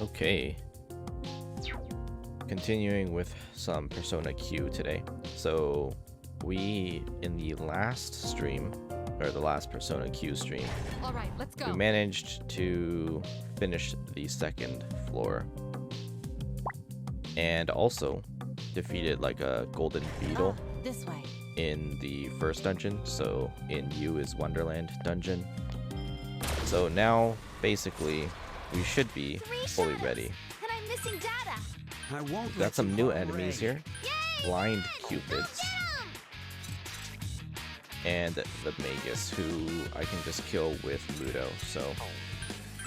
Okay. Continuing with some Persona Q today. So we, in the last stream, or the last Persona Q stream, All right, let's go. we managed to finish the second floor. And also defeated like a golden beetle This way. in the first dungeon. So in U is Wonderland dungeon. So now basically we should be fully ready. And I'm missing data. I won't We've got some new enemies here. Yay! Blind Cupids. And the Magus, who I can just kill with Mudo. So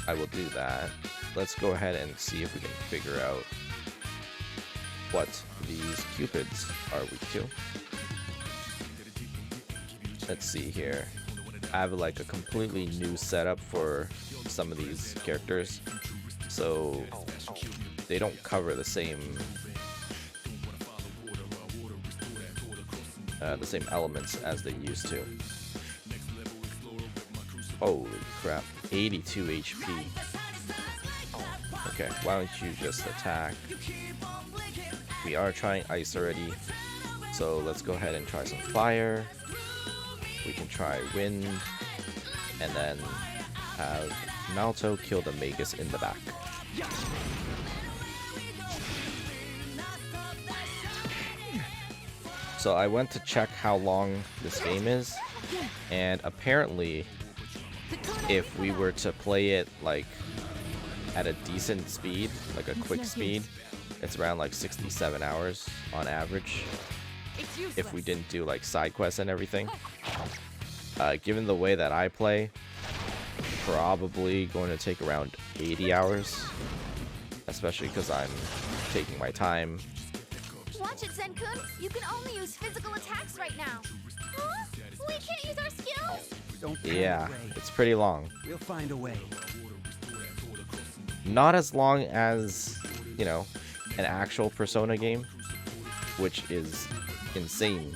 I will do that. Let's go ahead and see if we can figure out what these Cupids are weak to. Let's see here. I have like a completely new setup for some of these characters, so they don't cover the same elements as they used to. Holy crap, 82 HP. Okay, why don't you just attack? We are trying ice already, so let's go ahead and try some fire. We can try wind, and then have Naoto kill the Magus in the back. So I went to check how long this game is, and apparently if we were to play it like at a decent speed, like a quick speed, it's around like 67 hours on average if we didn't do like side quests and everything. Given the way that I play, probably going to take around 80 hours, especially because I'm taking my time. Watch it, Zen-kun. You can only use physical attacks right now. Huh? We can't use our skills? Don't Yeah, away. it's pretty long. We'll find a way. Not as long as, you know, an actual Persona game, which is insane.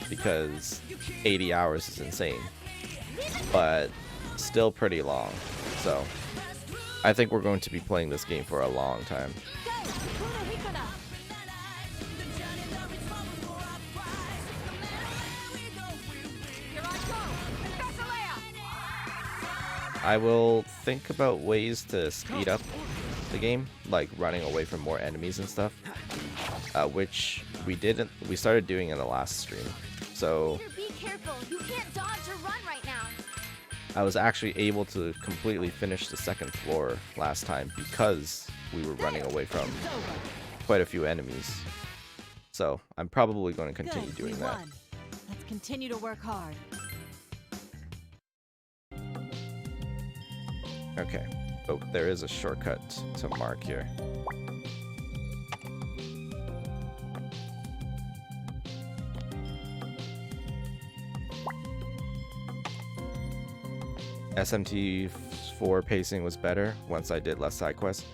Because 80 hours is insane. But still pretty long. So I think we're going to be playing this game for a long time. I will think about ways to speed up the game, like running away from more enemies and stuff, which we started doing in the last stream. So Be careful. You can't dodge or run right now. I was actually able to completely finish the second floor last time because we were running away from quite a few enemies. So I'm probably going to continue doing that. Let's continue to work hard. Okay. Oh, there is a shortcut to mark here. SMT4 pacing was better once I did less side quests.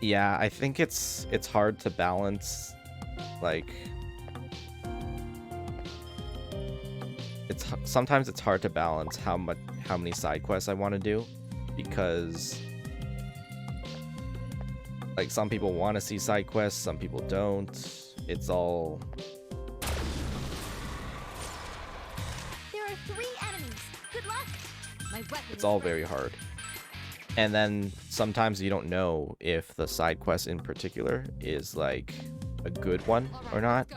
Yeah, I think it's hard to balance, like sometimes it's hard to balance how many side quests I want to do, because like some people want to see side quests, some people don't. It's all There are 3 enemies. Good luck. My weapon it's all very hard. And then sometimes you don't know if the side quest in particular is like a good one or not.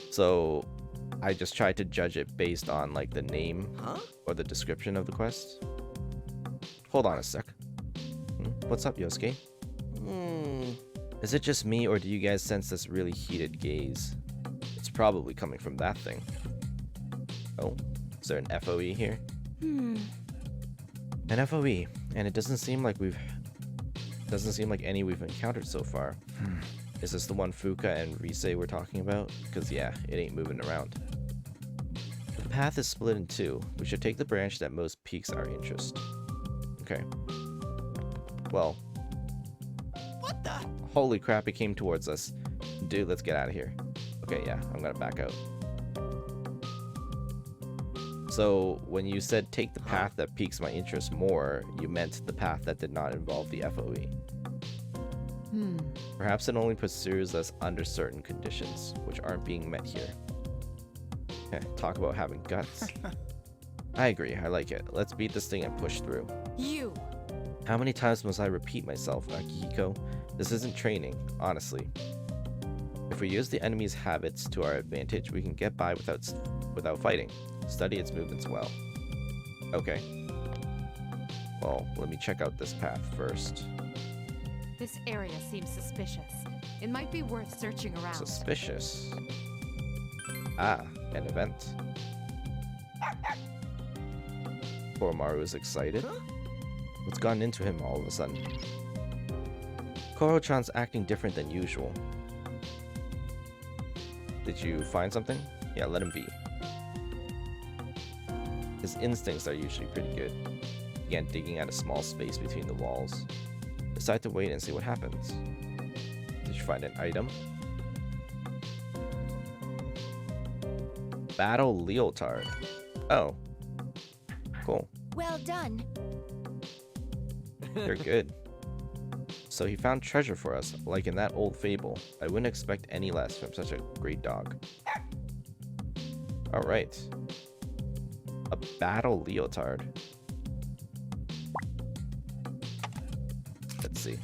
So I just try to judge it based on like the name or the description of the quest. Hold on a sec. What's up, Yosuke? Is it just me, or do you guys sense this really heated gaze? It's probably coming from that thing. Oh, is there an FOE here? An FOE, and it doesn't seem like any we've encountered so far. Is this the one Fuka and Rise were talking about? Because yeah, it ain't moving around. The path is split in 2. We should take the branch that most piques our interest. Okay. Well. What the? Holy crap, it came towards us. Dude, let's get out of here. Okay, yeah, I'm gonna back out. So when you said take the path that piques my interest more, you meant the path that did not involve the FOE. Perhaps it only pursues us under certain conditions, which aren't being met here. Talk about having guts. I agree, I like it. Let's beat this thing and push through. You. How many times must I repeat myself, Akihiko? This isn't training, honestly. If we use the enemy's habits to our advantage, we can get by without fighting. Study its movements well. Okay. Well, let me check out this path first. This area seems suspicious. It might be worth searching around. Suspicious. Ah, an event. Koromaru is excited. What's gotten into him all of a sudden? Koro-chan's acting different than usual. Did you find something? Yeah, let him be. His instincts are usually pretty good. Began digging at a small space between the walls. Decide to wait and see what happens. Did you find an item? Battle Leotard. Oh. Cool. Well done. You're good. So he found treasure for us, like in that old fable. I wouldn't expect any less from such a great dog. Alright. A battle leotard. Let's see.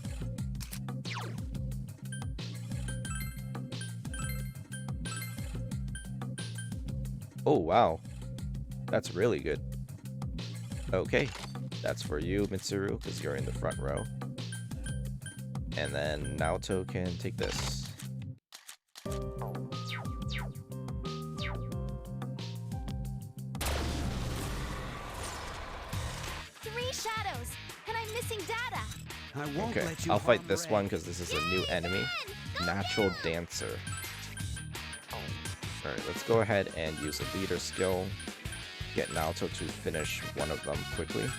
Oh, wow. That's really good. Okay. That's for you, Mitsuru, because you're in the front row. And then Naoto can take this. 3 shadows, and I'm missing data. I won't Okay, let you I'll fight harm this Rei. one because this is a new enemy. Natural Dancer. Alright, let's go ahead and use a leader skill. Get Naoto to finish one of them quickly.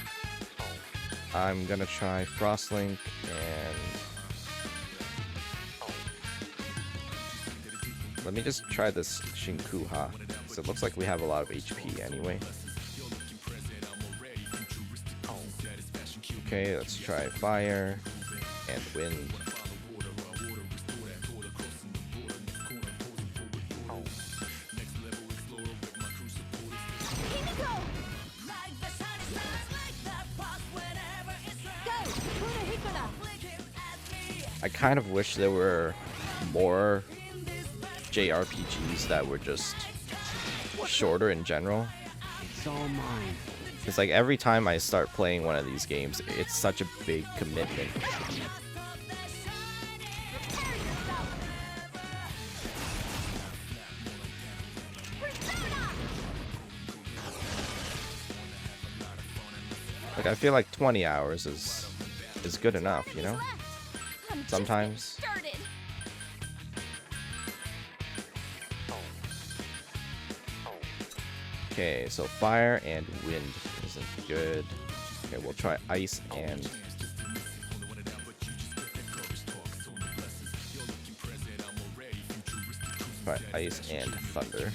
I'm gonna try Frostlink and... Let me just try this Shinkuha. So it looks like we have a lot of HP anyway. Okay, let's try Fire and Wind. I kind of wish there were more JRPGs that were just shorter in general. It's all mine. It's like every time I start playing one of these games, it's such a big commitment. Like I feel like 20 hours is good enough, you know? Sometimes. Okay, so fire and wind isn't good. Okay, we'll try ice and... Try ice and thunder.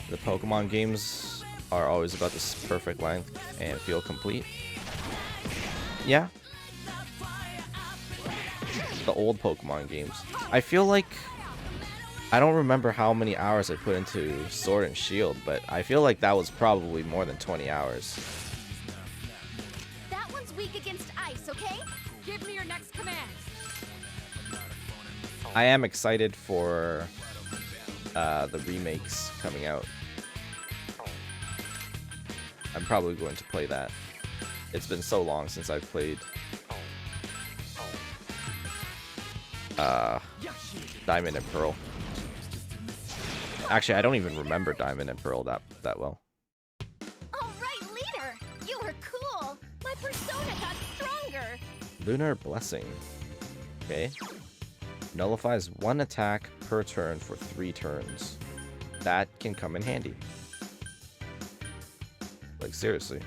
The Pokemon games are always about this perfect length and feel complete. Yeah. The old Pokemon games. I feel like... I don't remember how many hours I put into Sword and Shield, but I feel like that was probably more than 20 hours. That one's weak against ice, okay? Give me your next command. I am excited for the remakes coming out. I'm probably going to play that. It's been so long since I've played Diamond and Pearl. Actually, I don't even remember Diamond and Pearl that well. All right, leader. You were cool. My persona got stronger. Lunar Blessing. Okay. Nullifies 1 attack per turn for 3 turns. That can come in handy. seriously.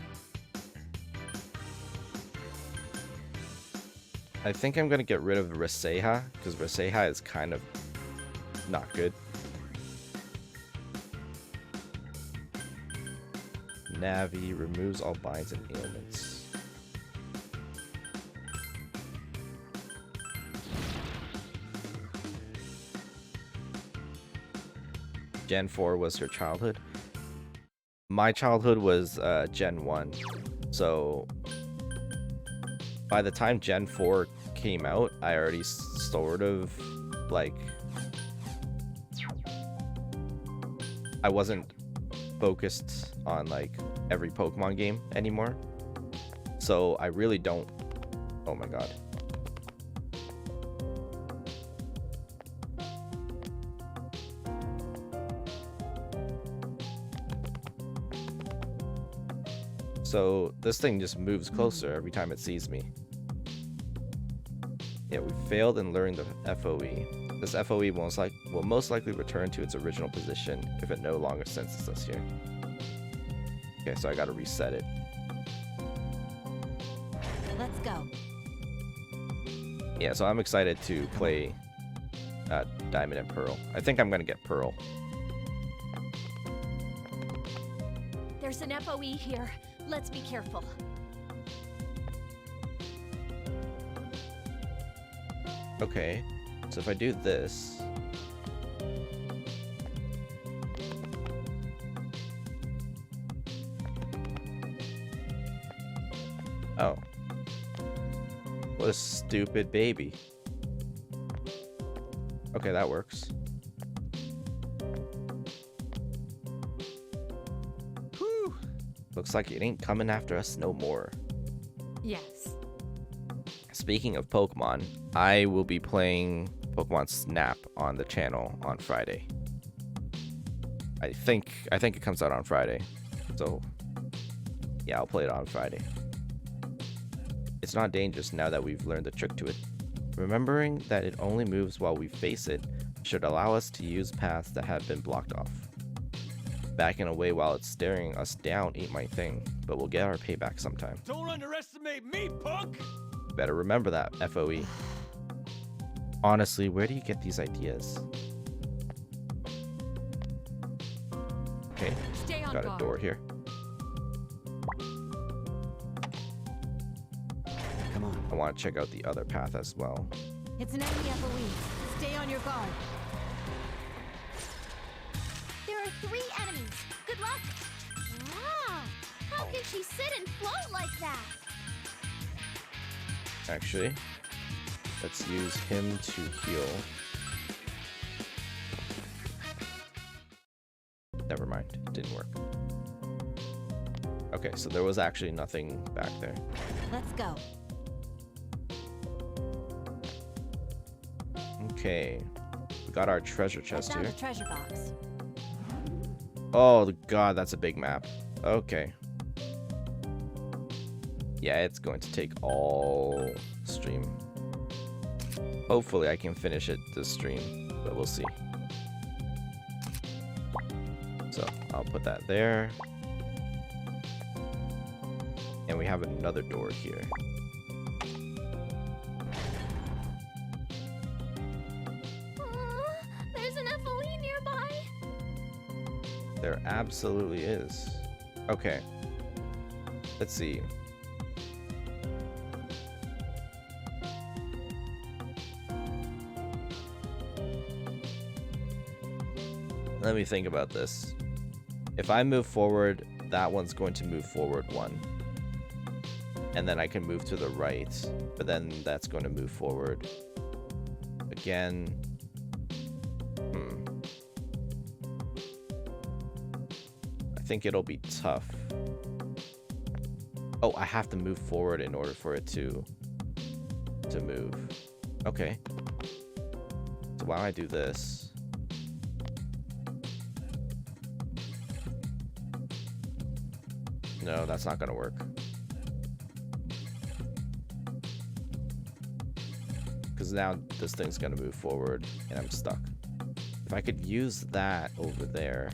I think I'm gonna get rid of Reseha, because Reseha is kind of not good. Navi removes all binds and ailments. Gen 4 was your childhood? My childhood was Gen 1. So by the time Gen 4 came out, I already sort of like I wasn't focused on like every Pokemon game anymore. So I really don't. Oh my god. So this thing just moves closer every time it sees me. Yeah, we failed and learned the FOE. This FOE will most likely return to its original position if it no longer senses us here. Okay, so I gotta reset it. Let's go. Yeah, so I'm excited to play Diamond and Pearl. I think I'm gonna get Pearl. There's an FOE here. Let's be careful. Okay, so if I do this... Oh. What a stupid baby. Okay, that works. Whew. Looks like it ain't coming after us no more. Yes. Speaking of Pokemon, I will be playing Pokemon Snap on the channel on Friday. I think it comes out on Friday. So yeah, I'll play it on Friday. It's not dangerous now that we've learned the trick to it. Remembering that it only moves while we face it should allow us to use paths that have been blocked off. Backing away while it's staring us down ain't my thing, but we'll get our payback sometime. Don't underestimate me, punk! Better remember that, FOE. Honestly, where do you get these ideas? Okay, Stay on got a guard. door here. Come on. I want to check out the other path as well. It's an enemy FOE. Stay on your guard. There are 3 enemies. Good luck. Wow. How can she sit and float like that? Actually, let's use him to heal. Never mind, it didn't work. Okay, so there was actually nothing back there. Let's go. Okay, we got our treasure I chest found here. a treasure box. Oh god, that's a big map. Okay. Yeah, it's going to take all stream. Hopefully I can finish it this stream, but we'll see. So I'll put that there. And we have another door here. There's an FOE nearby. There absolutely is. Okay. Let's see. Let me think about this. If I move forward, that one's going to move forward 1. And then I can move to the right, but then that's going to move forward again. I think it'll be tough. Oh, I have to move forward in order for it to move. Okay. So while I do this, no, that's not gonna work. Because now this thing's gonna move forward and I'm stuck. If I could use that over there.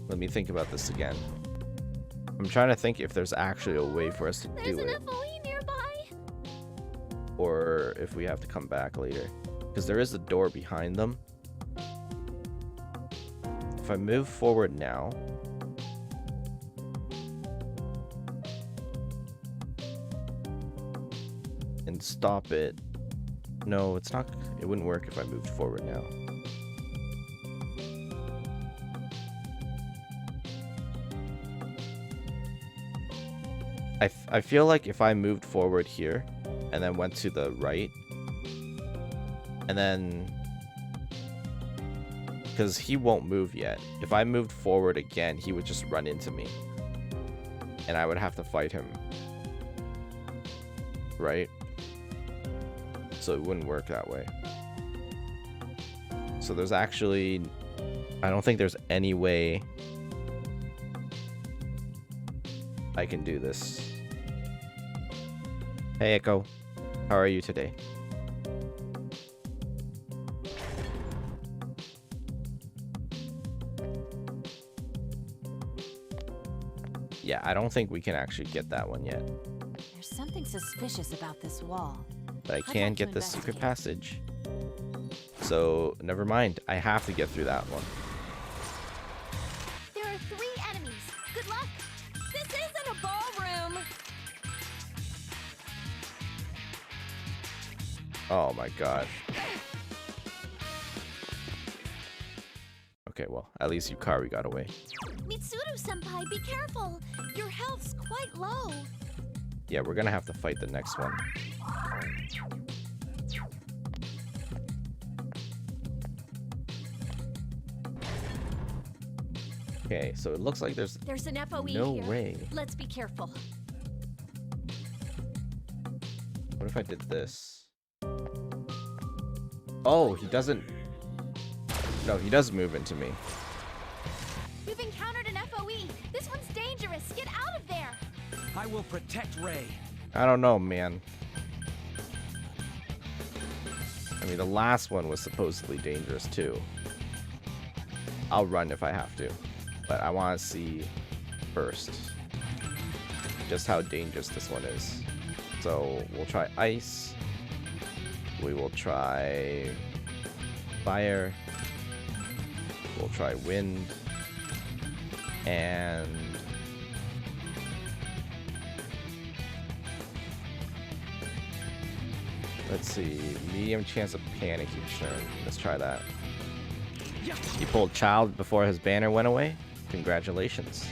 Let me think about this again. I'm trying to think if there's actually a way for us to There's do an it. FOE nearby. Or if we have to come back later. Because there is a door behind them. If I move forward now... and stop it... No, it's not... It wouldn't work if I moved forward now. I feel like if I moved forward here and then went to the right and then because he won't move yet, if I moved forward again he would just run into me and I would have to fight him, right? So it wouldn't work that way. So there's actually, I don't think there's any way I can do this. Hey Echo, how are you today? Yeah, I don't think we can actually get that one yet. There's something suspicious about this wall. But I I'd can like to get the secret investigate. passage. So, never mind. I have to get through that one. There are 3 enemies. Good luck. This isn't a ballroom. Oh my god. Okay, well, at least Yukari got away. Mitsuru-senpai, be careful. Your health's quite low. Yeah, we're gonna have to fight the next one. Okay, so it looks like there's There's an FOE no here. way. Let's be careful. What if I did this? Oh, he doesn't... No, he does move into me. You've encountered an FOE. This one's dangerous. Get out of there. I will protect Rei. I don't know, man. I mean, the last one was supposedly dangerous, too. I'll run if I have to. But I want to see first just how dangerous this one is. So, we'll try ice. We will try fire. We'll try wind. And... let's see. Medium chance of panic each turn. Let's try that. He pulled child before his banner went away. Congratulations.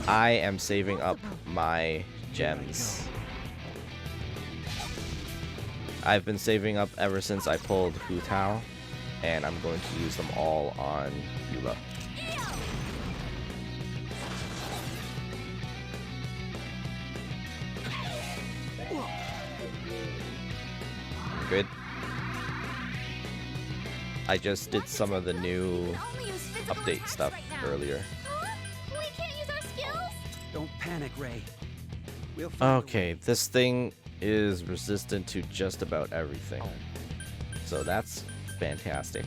I am saving up my gems. I've been saving up ever since I pulled Hu Tao, and I'm going to use them all on Eula. Good. I just did some of the new update stuff earlier. Huh? We can't use our skills? Don't panic, Rei. We'll find a Okay, way. this thing is resistant to just about everything. So that's fantastic.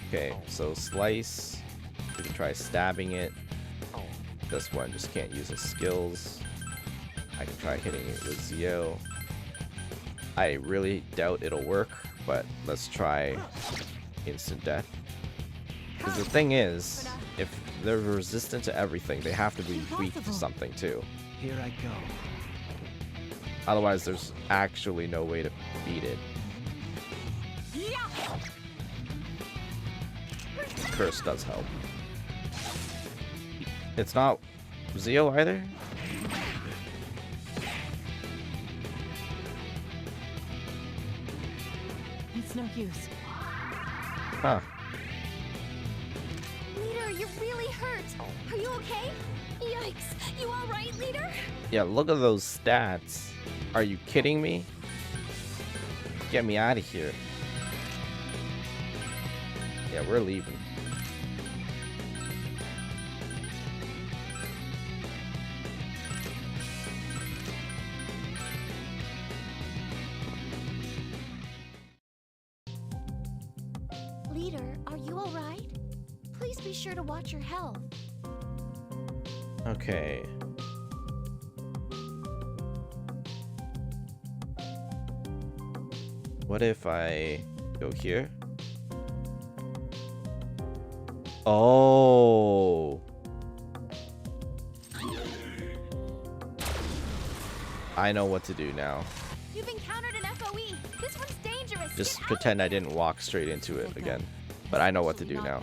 Okay, so slice. We can try stabbing it. This one just can't use his skills. I can try hitting it with Zio. I really doubt it'll work, but let's try instant death. Because the thing is, if they're resistant to everything, they have to be weak to something too. Here I go. Otherwise, there's actually no way to beat it. Curse does help. It's not Zio either? It's no use. Huh. Leader, you're really hurt. Are you okay? Yikes. You all right, Leader? Yeah, look at those stats. Are you kidding me? Get me out of here. Yeah, we're leaving. Leader, are you alright? Please be sure to watch your health. Okay. What if I go here? Oh. I know what to do now. You've encountered an FOE. This one's dangerous. Just Get out. pretend I didn't walk straight into it again. But I know what to do now.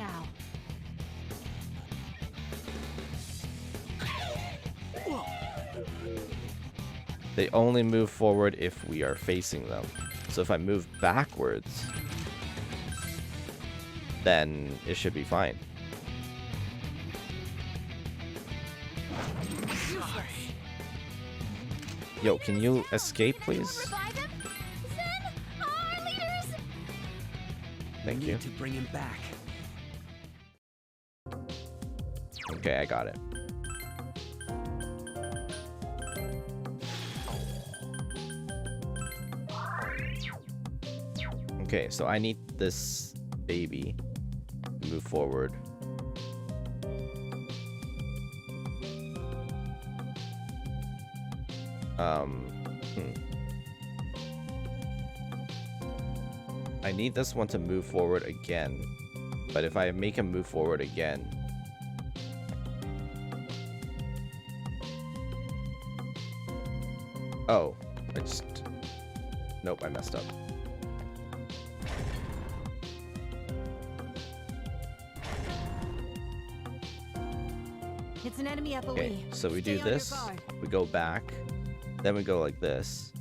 They only move forward if we are facing them. So if I move backwards, then it should be fine. Yo, can you escape, please? Revive him? Zen, our leaders. Thank We you. need to bring him back. Okay, I got it. Okay, so I need this baby to move forward. I need this one to move forward again, but if I make him move forward again, oh, nope, I messed up. It's an enemy FOE. Okay, so we do Stay on your this, guard. we go back, then we go like this,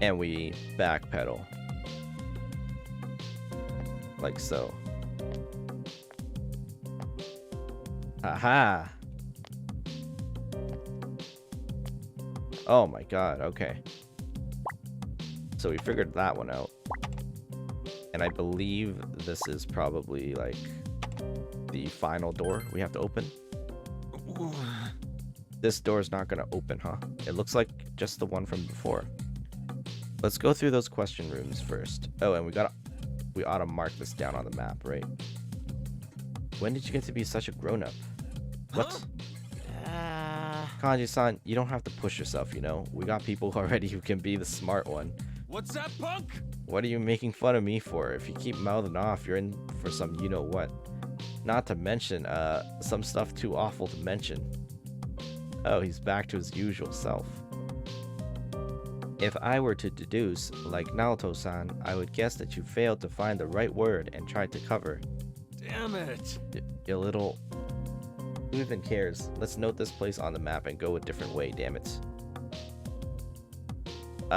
and we backpedal. Like so. Aha! Oh my god, okay. So we figured that one out. And I believe this is probably like the final door we have to open. This door is not gonna open, huh? It looks like just the one from before. Let's go through those question rooms first. Oh, and we ought to mark this down on the map, right? When did you get to be such a grown-up? What? Kanji-san, you don't have to push yourself, you know? We got people already who can be the smart one. What's that, punk? What are you making fun of me for? If you keep mouthing off, you're in for some you-know-what. Not to mention, some stuff too awful to mention. Oh, he's back to his usual self. If I were to deduce, like Naoto-san, I would guess that you failed to find the right word and tried to cover. Damn it. You little... Who even cares? Let's note this place on the map and go a different way, damn it.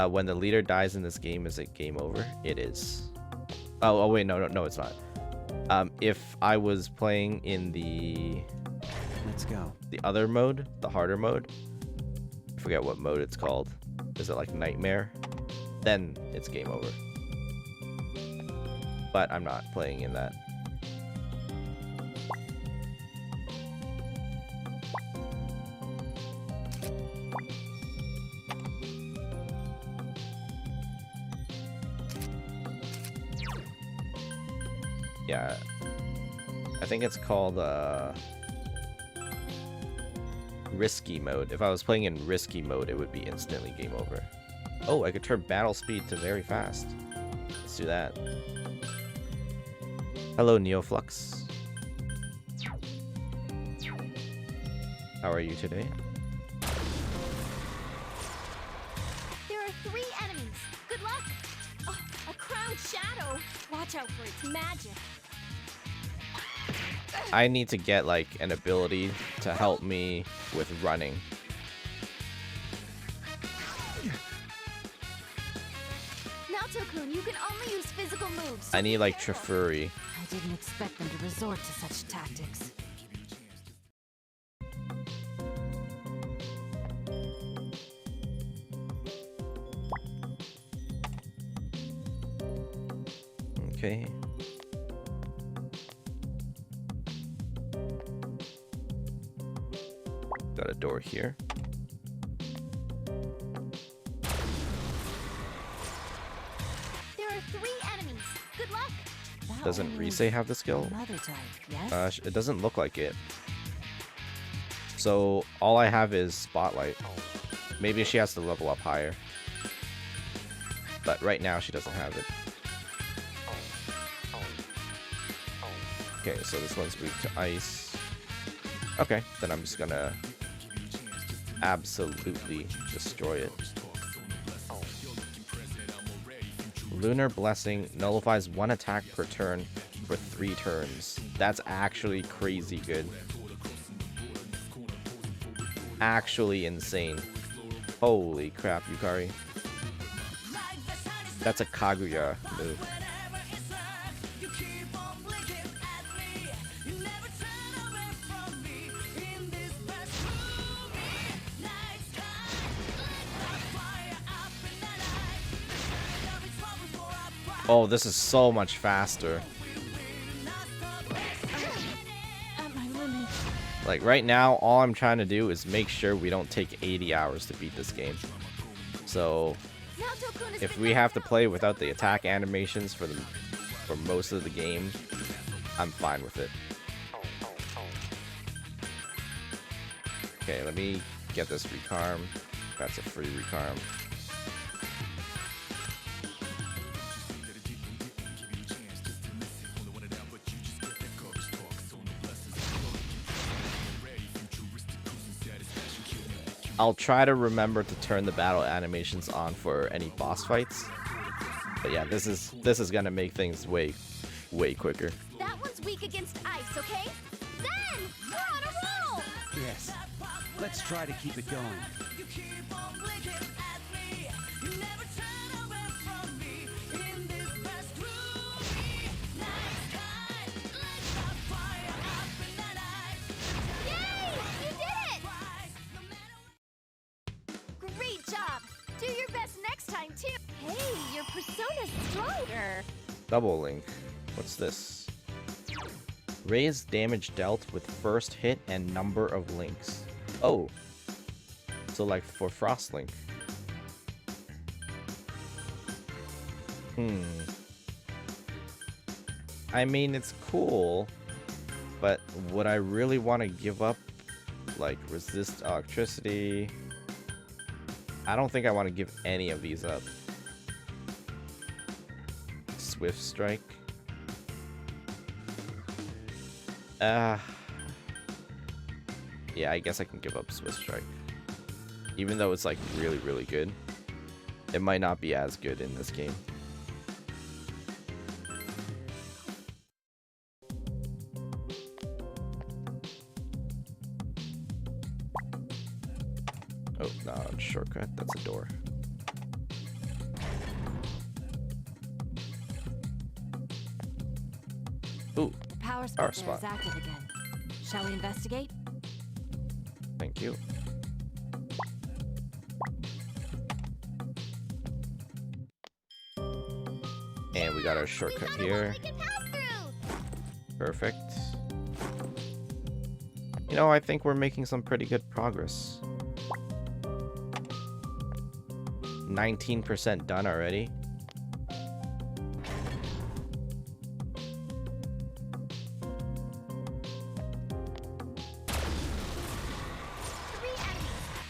When the leader dies in this game, is it game over? It is. Oh wait, no, it's not. If I was playing in the... Let's go. The other mode, the harder mode, I forget what mode it's called. Is it like Nightmare? Then it's game over. But I'm not playing in that. Yeah, I think it's called risky mode. If I was playing in risky mode, it would be instantly game over. Oh, I could turn battle speed to very fast. Let's do that. Hello, Neoflux. How are you today? There are 3 enemies. Good luck. Oh, a crowned shadow. Watch out for its magic. I need to get like an ability to help me with running. Naoto-kun, you can only use physical moves. I need like Trifuri. I didn't expect them to resort to such tactics. Okay. Got a door here. There are 3 enemies. Good luck. That Doesn't Rise have the skill? Another type, yes? It doesn't look like it. So all I have is Spotlight. Maybe she has to level up higher. But right now she doesn't have it. Okay, so this one's weak to ice. Okay, then I'm just gonna absolutely destroy it. Lunar Blessing nullifies 1 attack per turn for 3 turns. That's actually crazy good. Actually insane. Holy crap, Yukari. That's a Kaguya move. Oh, this is so much faster. At my limit. Like right now, all I'm trying to do is make sure we don't take 80 hours to beat this game. So if we have to play without the attack animations for most of the game, I'm fine with it. Okay, let me get this recarm. That's a free recarm. I'll try to remember to turn the battle animations on for any boss fights. But yeah, this is gonna make things way quicker. That one's weak against ice, okay? Zen! We're on a roll! Yes. Let's try to keep it going. Yay! You did it! Great job! Do your best next time, too! Hey, your persona's stronger! Double link. What's this? Raise damage dealt with first hit and number of links. Oh. So like for Frost Link. I mean, it's cool, but would I really want to give up like resist electricity? I don't think I want to give any of these up. Swift Strike. Yeah, I guess I can give up Swift Strike. Even though it's like really good. It might not be as good in this game. Oh, no, shortcut. That's a door. Ooh, Power Power spot spot. is active again. Shall we investigate? Thank you. And we got our shortcut here. We can pass through! Perfect. You know, I think we're making some pretty good progress. 19% done already.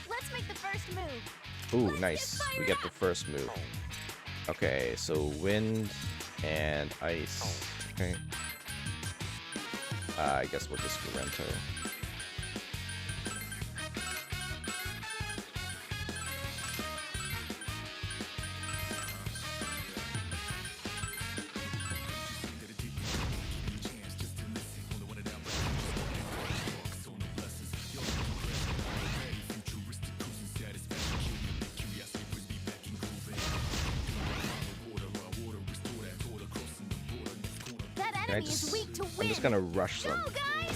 Let's make the first move. Ooh, nice. We get the first move. Okay, so wind and ice. Okay. I guess we'll just go Rento. That enemy is weak to I'm wind. just gonna rush them. Go, guys!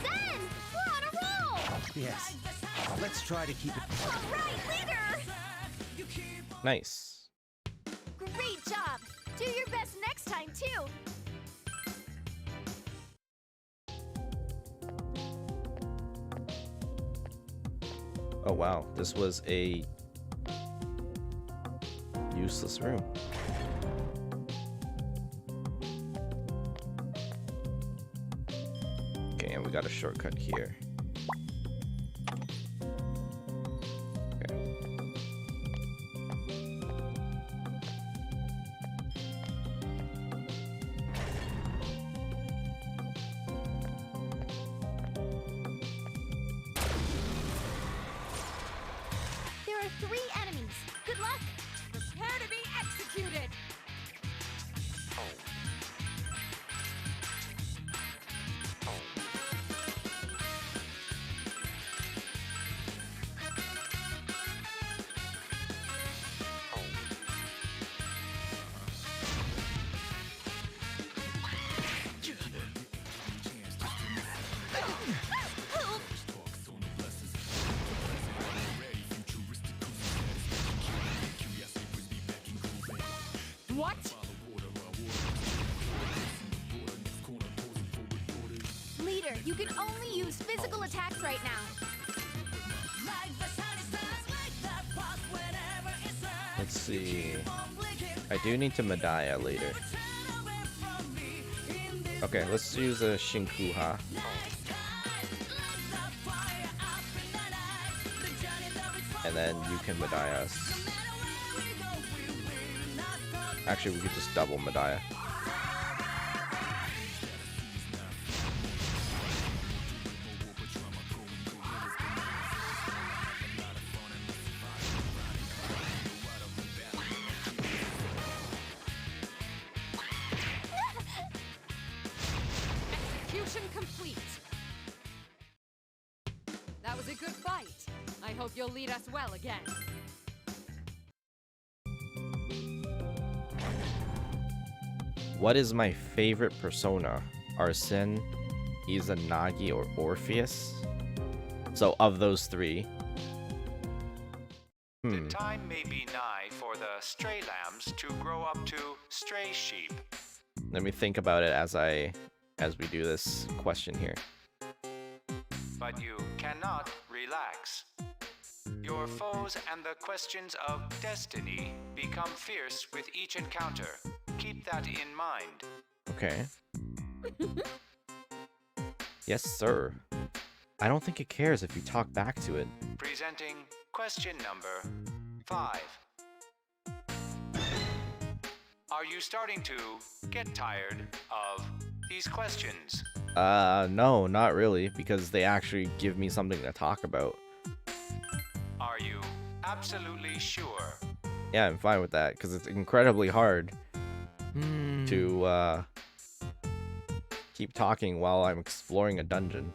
Zen! We're on a roll! Yes. Let's try to keep it. All right, leader! Nice. Great job! Do your best next time, too! Oh wow, this was a useless room. got a shortcut here. Okay. There are 3 enemies. Good luck. Prepare to be executed! What? Leader, you can only use physical attacks right now. Let's see. I do need to Medaya later. Okay, let's use a Shinkuha. And then you can Medaya us. Actually, we could just double Medaya. Execution complete. That was a good fight. I hope you'll lead us well again. What is my favorite persona? Arsene, Izanagi, or Orpheus? So of those 3. The time may be nigh for the stray lambs to grow up to stray sheep. Let me think about it as we do this question here. But you cannot relax. Your foes and the questions of destiny become fierce with each encounter. Keep that in mind. Okay. Yes, sir. I don't think it cares if you talk back to it. Presenting question number 5. Are you starting to get tired of these questions? No, not really, because they actually give me something to talk about. Are you absolutely sure? Yeah, I'm fine with that, because it's incredibly hard to keep talking while I'm exploring a dungeon.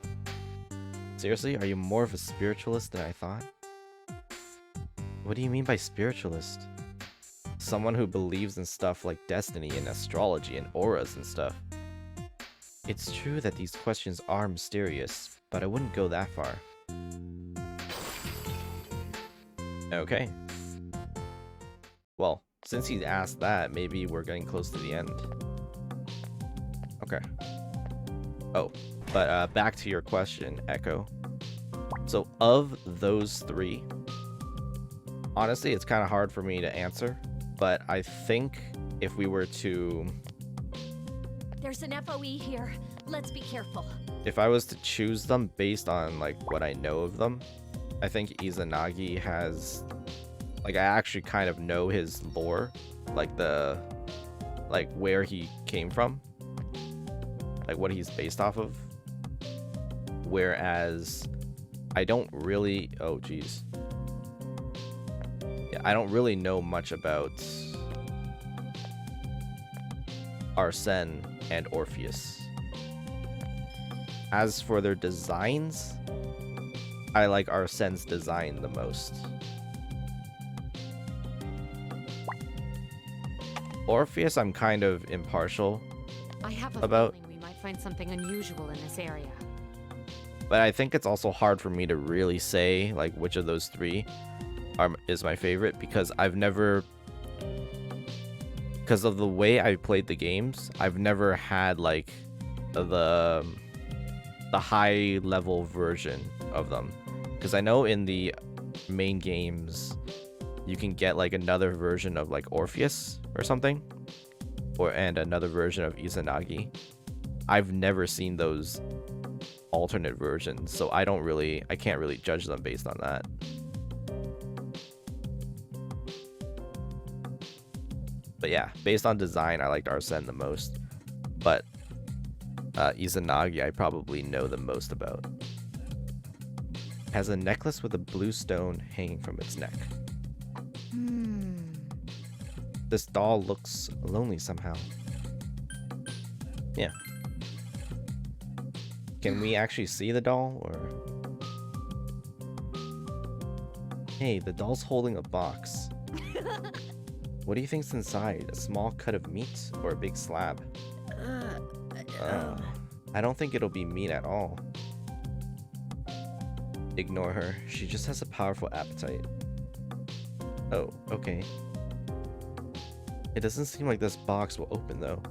Seriously, are you more of a spiritualist than I thought? What do you mean by spiritualist? Someone who believes in stuff like destiny and astrology and auras and stuff. It's true that these questions are mysterious, but I wouldn't go that far. Okay. Well, since he's asked that, maybe we're getting close to the end. Okay. Oh, but back to your question, Echo. So of those 3, honestly, it's kind of hard for me to answer, but I think if we were to... There's an FOE here. Let's be careful. If I was to choose them based on, like, what I know of them, I think Izanagi has... Like, I actually kind of know his lore. Like, where he came from. Like, what he's based off of. Whereas, I don't really... Oh, jeez. Yeah, I don't really know much about Arsene and Orpheus. As for their designs, I like Arsene's design the most. Orpheus, I'm kind of impartial I have a about, feeling we might find something unusual in this area. but I think it's also hard for me to really say like which of those 3 is my favorite, because I've never, because of the way I played the games, I've never had like the high level version of them. Because I know in the main games you can get like another version of like Orpheus or something, and another version of Izanagi. I've never seen those alternate versions, so I can't really judge them based on that. But yeah, based on design, I liked Arsene the most. But Izanagi, I probably know the most about. Has a necklace with a blue stone hanging from its neck. This doll looks lonely somehow. Yeah. Can we actually see the doll, or? Hey, the doll's holding a box. What do you think's inside? A small cut of meat or a big slab? I don't think it'll be meat at all. Ignore her. She just has a powerful appetite. Oh, okay. It doesn't seem like this box will open though.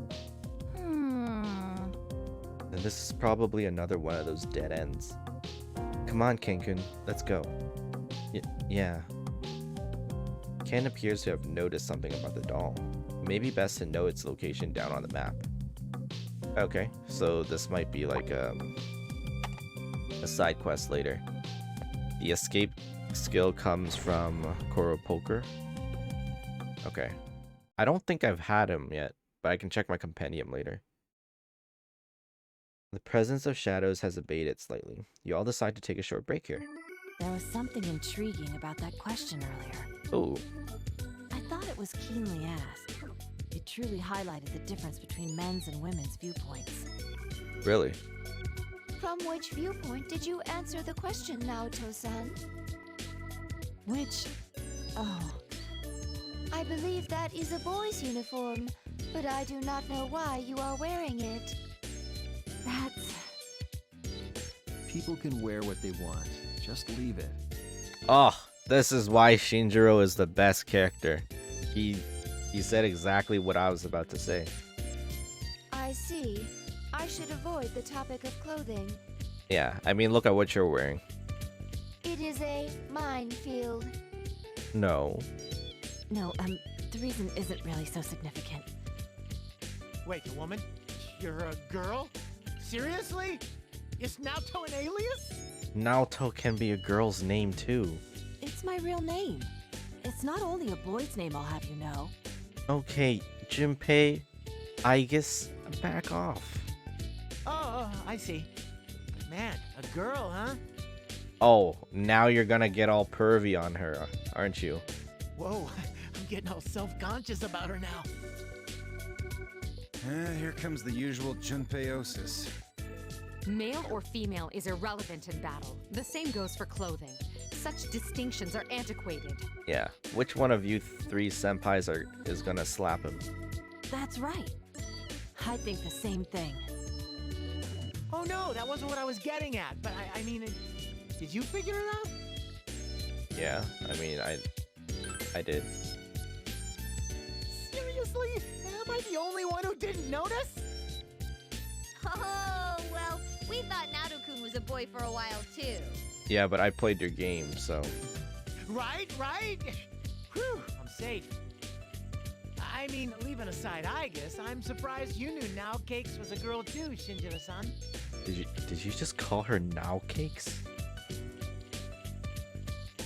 Then this is probably another one of those dead ends. Come on, Kenkun, let's go. Yeah. Ken appears to have noticed something about the doll. Maybe best to know its location down on the map. Okay, so this might be like a side quest later. The escape skill comes from Koropoker. Okay. I don't think I've had him yet, but I can check my compendium later. The presence of shadows has abated slightly. You all decide to take a short break here. There was something intriguing about that question earlier. Oh. I thought it was keenly asked. It truly highlighted the difference between men's and women's viewpoints. Really? From which viewpoint did you answer the question, Naoto-san? Which... oh... I believe that is a boy's uniform, but I do not know why you are wearing it. That's... People can wear what they want. Just leave it. Oh, this is why Shinjiro is the best character. He said exactly what I was about to say. I see. I should avoid the topic of clothing. Yeah, I mean, look at what you're wearing. It is a minefield. No. No, the reason isn't really so significant. Wait, a woman? You're a girl? Seriously? Is Naoto an alias? Naoto can be a girl's name too. It's my real name. It's not only a boy's name, I'll have you know. Okay, Junpei, I guess back off. Oh, I see. But man, a girl, huh? Oh, now you're gonna get all pervy on her, aren't you? Whoa, I'm getting all self-conscious about her now. Here comes the usual Junpeiosis. Male or female is irrelevant in battle. The same goes for clothing. Such distinctions are antiquated. Yeah, which one of you three senpais is gonna slap him? That's right. I think the same thing. Oh no, that wasn't what I was getting at. But I mean, did you figure it out? Yeah, I mean, I did. Seriously? Am I the only one who didn't notice? Oh, well, we thought Naruto-kun was a boy for a while, too. Yeah, but I played your game, so... Right? Whew, I'm safe. I mean, leaving aside Aigis, I'm surprised you knew Now Cakes was a girl too, Shinjiro-san. Did you just call her Now Cakes?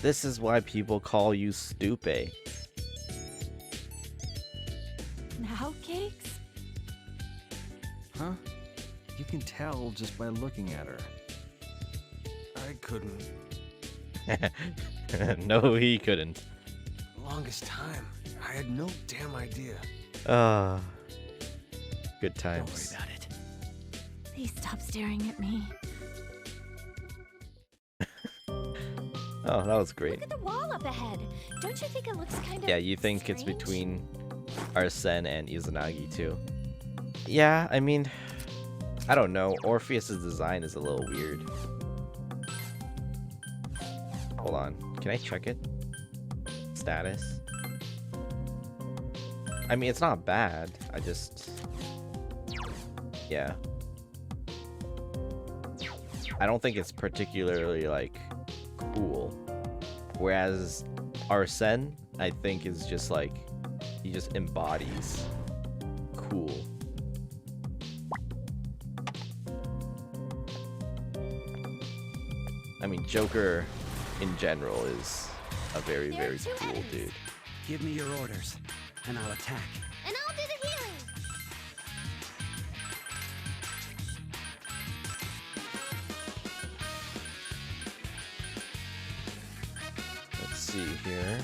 This is why people call you Stupei. Now cakes? Huh? You can tell just by looking at her. I couldn't. No, he couldn't. The longest time. I had no damn idea. Good Don't worry times. about it. Please stop staring at me. Oh, that was great. Look at the wall up ahead. Don't you think it looks kind of Yeah, you think it's strange? between Arsene and Izanagi too. Yeah, I mean, I don't know. Orpheus's design is a little weird. Hold on. Can I check it? Status. I mean, it's not bad. I just... yeah. I don't think it's particularly, like, cool. Whereas Arsene, I think, is just, like, he just embodies cool. I mean, Joker in general is a very, There are very two cool enemies. dude. Give me your orders, and I'll attack. And I'll do the healing. Let's see here.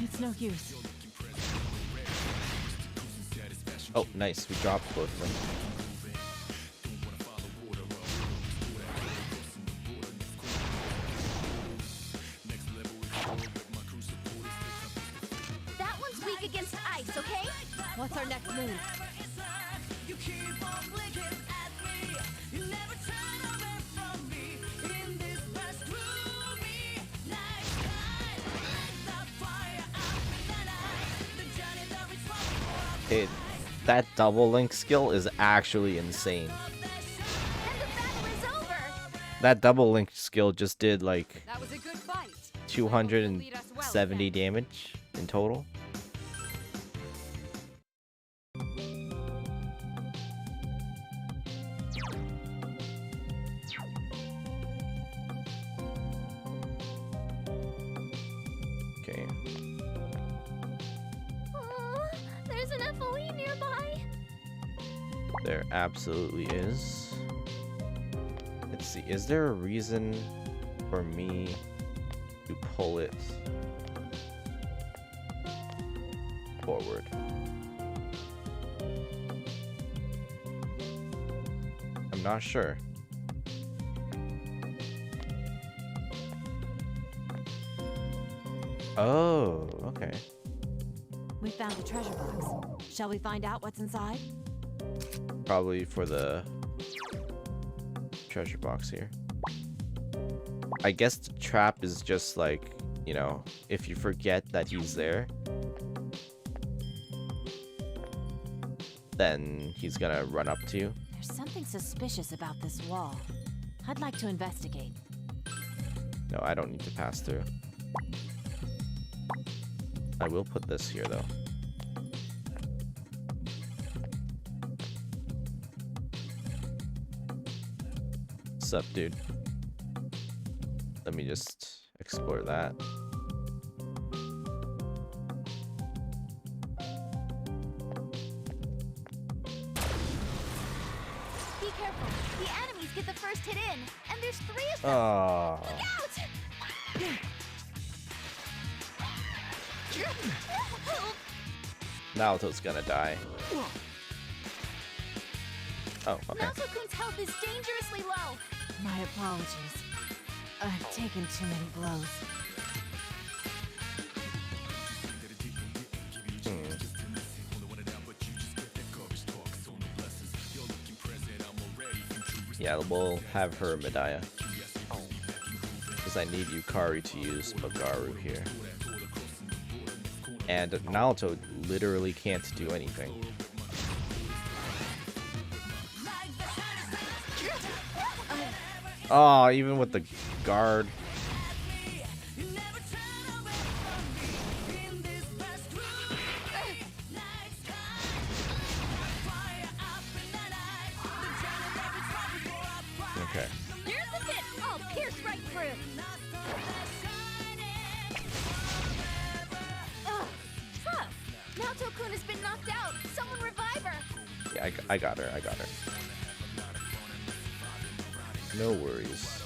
It's no use. Oh, nice. We dropped both of them. That one's weak against ice, okay? What's our next move? It, that double link skill is actually insane. And the battle is over. That double link skill just did like That was a good fight. 270 damage in total. Okay. Aw, there's an FOE nearby. There absolutely is. Let's see, is there a reason for me to pull it forward? I'm not sure. Oh, okay. We found the treasure box. Shall we find out what's inside? Probably for the treasure box here. I guess the trap is just like, you know, if you forget that he's there, then he's gonna run up to you. There's something suspicious about this wall. I'd like to investigate. No, I don't need to pass through. I will put this here though. Sup, dude? Let me just explore that. Be careful. The enemies get the first hit in, and there's 3 of them. Oh, Out! Naoto's gonna die. Oh, okay. Naoto-kun's health is dangerously low. My apologies. I've taken too many blows. Yeah, we'll have her Medaya. Because I need Yukari to use Magaru here. And Naoto literally can't do anything. Oh, even with the guard. Okay. Here's the hit. I'll pierce right through. Ugh, tough. Naoto-kun has been knocked out. Someone revive her. Yeah, I got her. I got her. No worries.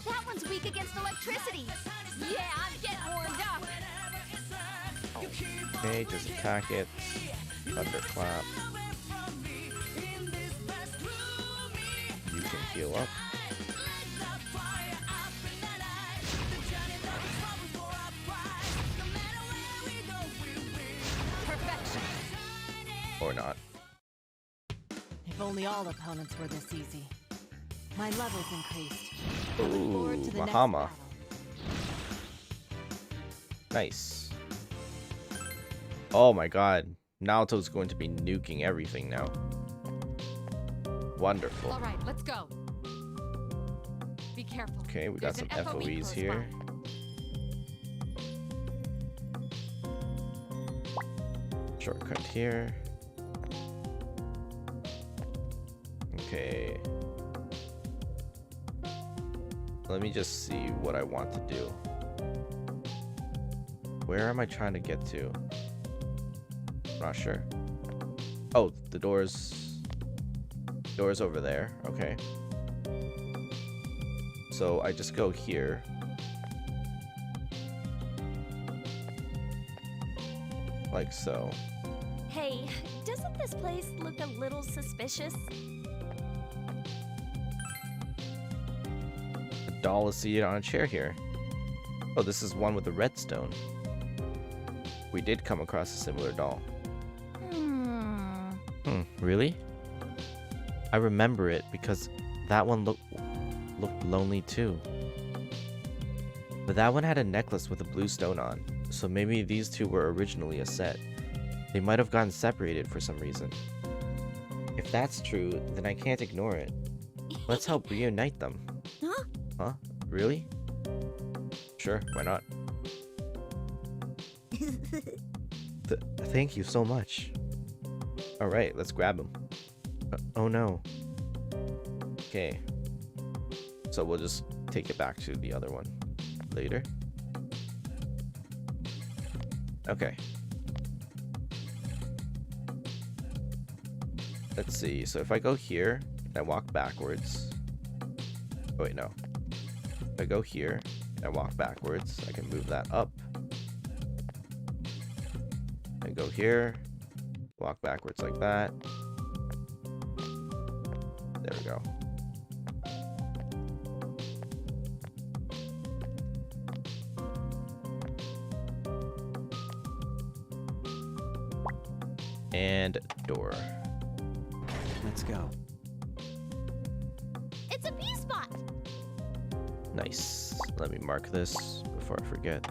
That one's weak against electricity. Yeah, I'm getting warmed up. Okay, just attack it. Thunderclap. You can heal up. Or not. If only all opponents were this easy. My level's increased. I look forward to the next Mahama. battle. Nice. Oh my god. Naoto's going to be nuking everything now. Wonderful. All right, let's go. Be careful. Okay, we got There's some an FOE FOEs close here. Shortcut here. Okay. Let me just see what I want to do. Where am I trying to get to? Not sure. Oh, the door's over there. Okay. So I just go here. Like so. Hey, doesn't this place look a little suspicious? A doll is seated on a chair here. Oh, this is one with the red stone. We did come across a similar doll. Really? I remember it because that one looked lonely too. But that one had a necklace with a blue stone on, so maybe these two were originally a set. They might have gotten separated for some reason. If that's true, then I can't ignore it. Let's help reunite them. Huh? Huh? Really? Sure, why not? Thank you so much. Alright, let's grab him. Oh no. Okay. So we'll just take it back to the other one later. Okay. Let's see. So if I go here and I walk backwards. Oh wait, no. If I go here and I walk backwards, I can move that up. I go here, walk backwards like that. There we go. And door. Let's go. It's a pea spot! Nice. Let me mark this before I forget.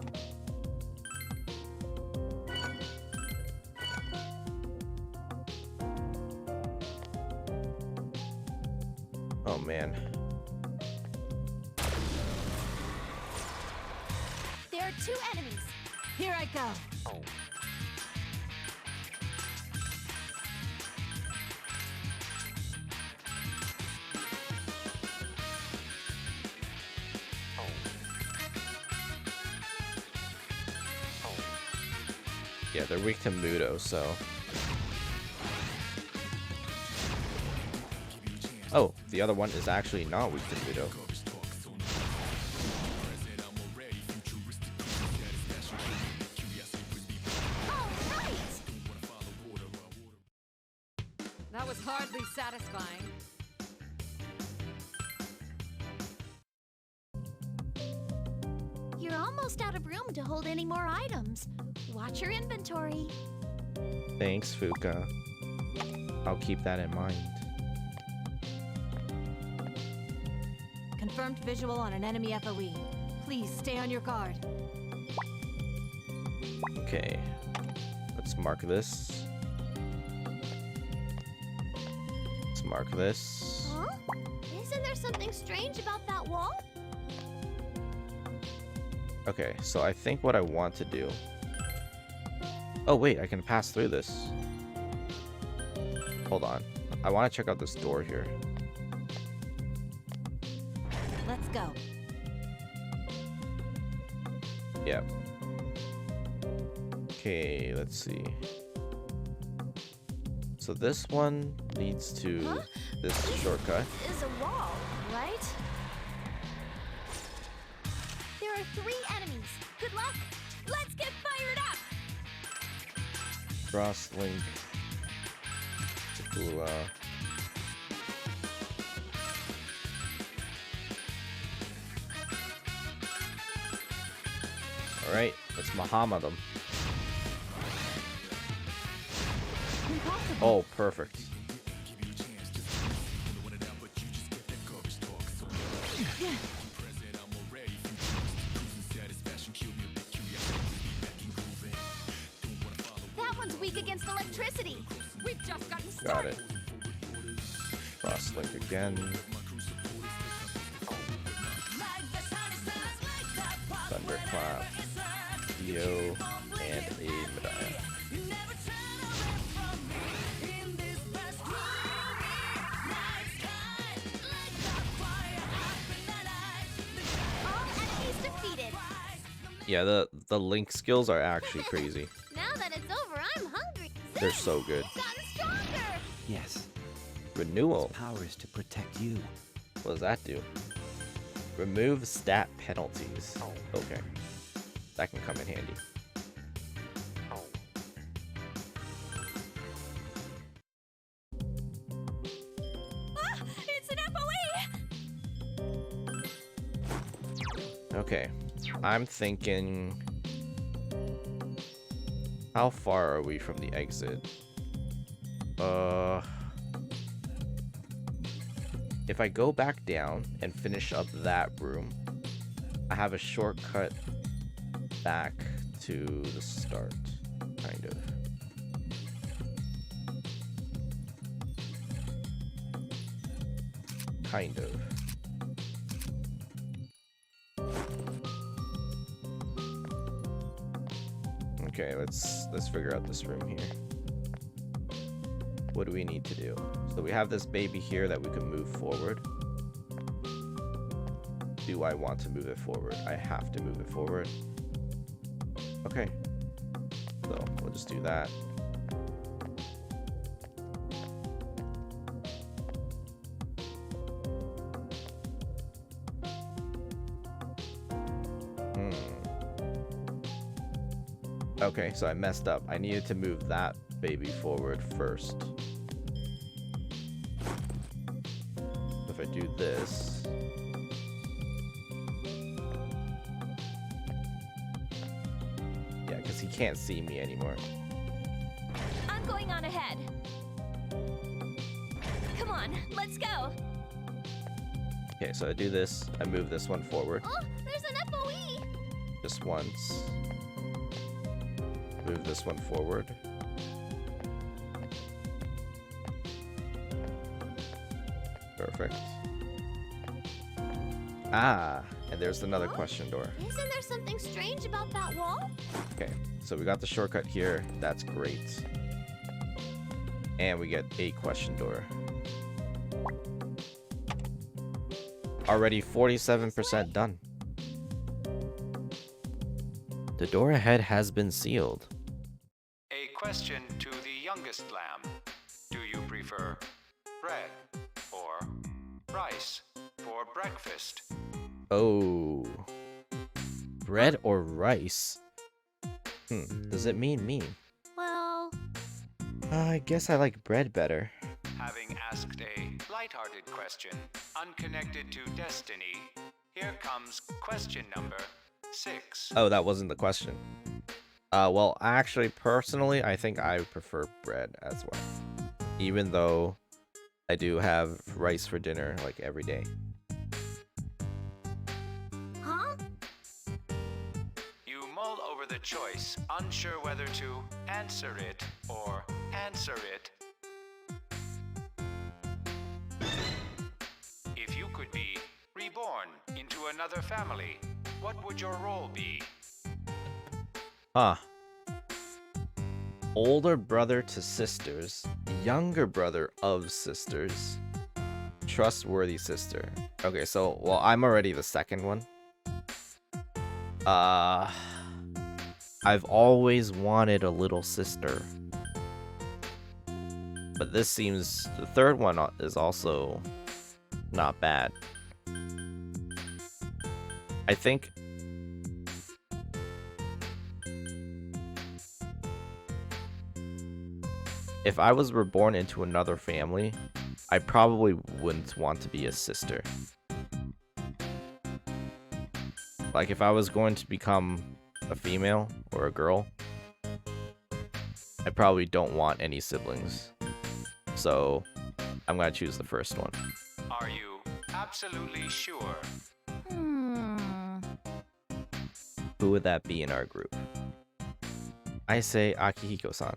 Oh man. There are two enemies. Here I go. Yeah, they're weak to Mudo, so. Oh, the other one is actually not weak to Mudo. That was hardly satisfying. You're almost out of room to hold any more items. Watch your inventory. Thanks, Fuka. I'll keep that in mind. Confirmed visual on an enemy FOE. Please stay on your guard. Okay. Let's mark this. Let's mark this. Huh? Isn't there something strange about that wall? Okay, so I think what I want to do... Oh wait, I can pass through this. Hold on. I want to check out this door here. Let's go. Yep. Okay, let's see. So this one leads to this shortcut. Is a wall, right? There are three enemies. Good luck. Let's get fired up. Cross link. Takula. Alright, let's Mahama them. Impossible. Oh, perfect. That one's weak against electricity. We've just gotten Got started. it. Cross link again. Thunderclap. Dio and a Medaya. All enemies defeated. Yeah, the link skills are actually crazy. Now that it's over, I'm hungry. They're so good. Gotten stronger. Yes. Renewal. Power is to protect you. What does that do? Remove stat penalties. Okay. That can come in handy. Ah, it's an FOE. Okay. I'm thinking... How far are we from the exit? If I go back down and finish up that room, I have a shortcut back to the start, kind of. Kind of. Okay, let's figure out this room here. What do we need to do? So we have this baby here that we can move forward. Do I want to move it forward? I have to move it forward. Okay. So we'll just do that. Okay, so I messed up. I needed to move that baby forward first. If I do this... Yeah, because he can't see me anymore. I'm going on ahead. Come on, let's go. Okay, so I do this. I move this one forward. Oh, there's an FOE. Just once. Move this one forward. Perfect. Ah, and there's another question door. Isn't there something strange about that wall? Okay, so we got the shortcut here. That's great. And we get a question door. Already 47% done. The door ahead has been sealed. A question to the youngest lamb. Do you prefer bread or rice for breakfast? Oh. Bread or rice? Does it mean me? Well, I guess I like bread better. Having asked a lighthearted question unconnected to destiny, here comes question number 6. Oh, that wasn't the question. Well, actually, personally, I think I prefer bread as well. Even though I do have rice for dinner, like, every day. huh? You mull over the choice, unsure whether to answer it or answer it. If you could be reborn into another family, what would your role be? Huh. Older brother to sisters. Younger brother of sisters. Trustworthy sister. Okay, so, well, I'm already the second one. I've always wanted a little sister. But this seems... The third one is also not bad. I think... If I was reborn into another family, I probably wouldn't want to be a sister. Like, if I was going to become a female or a girl, I probably don't want any siblings. So I'm gonna choose the first one. Are you absolutely sure? Who would that be in our group? I say Akihiko-san.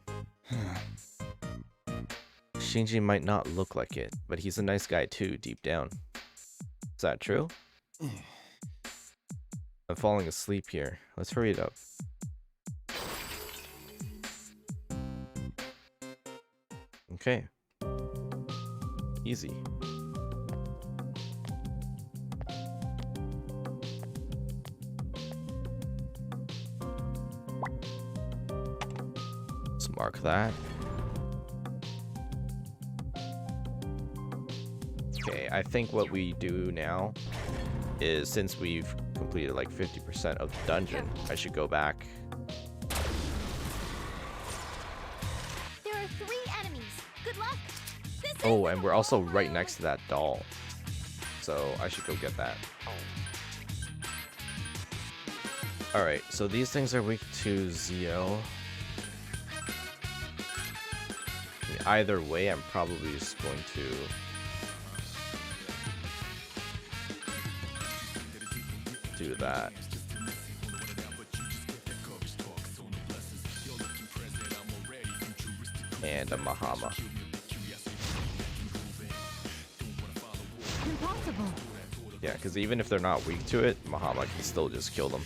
Shinji might not look like it, but he's a nice guy too, deep down. Is that true? I'm falling asleep here. Let's hurry it up. Okay. Easy. Let's mark that. Okay, I think what we do now is, since we've completed like 50% of the dungeon, I should go back. There are 3 enemies. Good luck. Oh, and we're also right next to that doll. So I should go get that. Alright, so these things are weak to Zio. Either way, I'm probably just going to... do that. And a Mahama. Impossible. Yeah, because even if they're not weak to it, Mahama can still just kill them.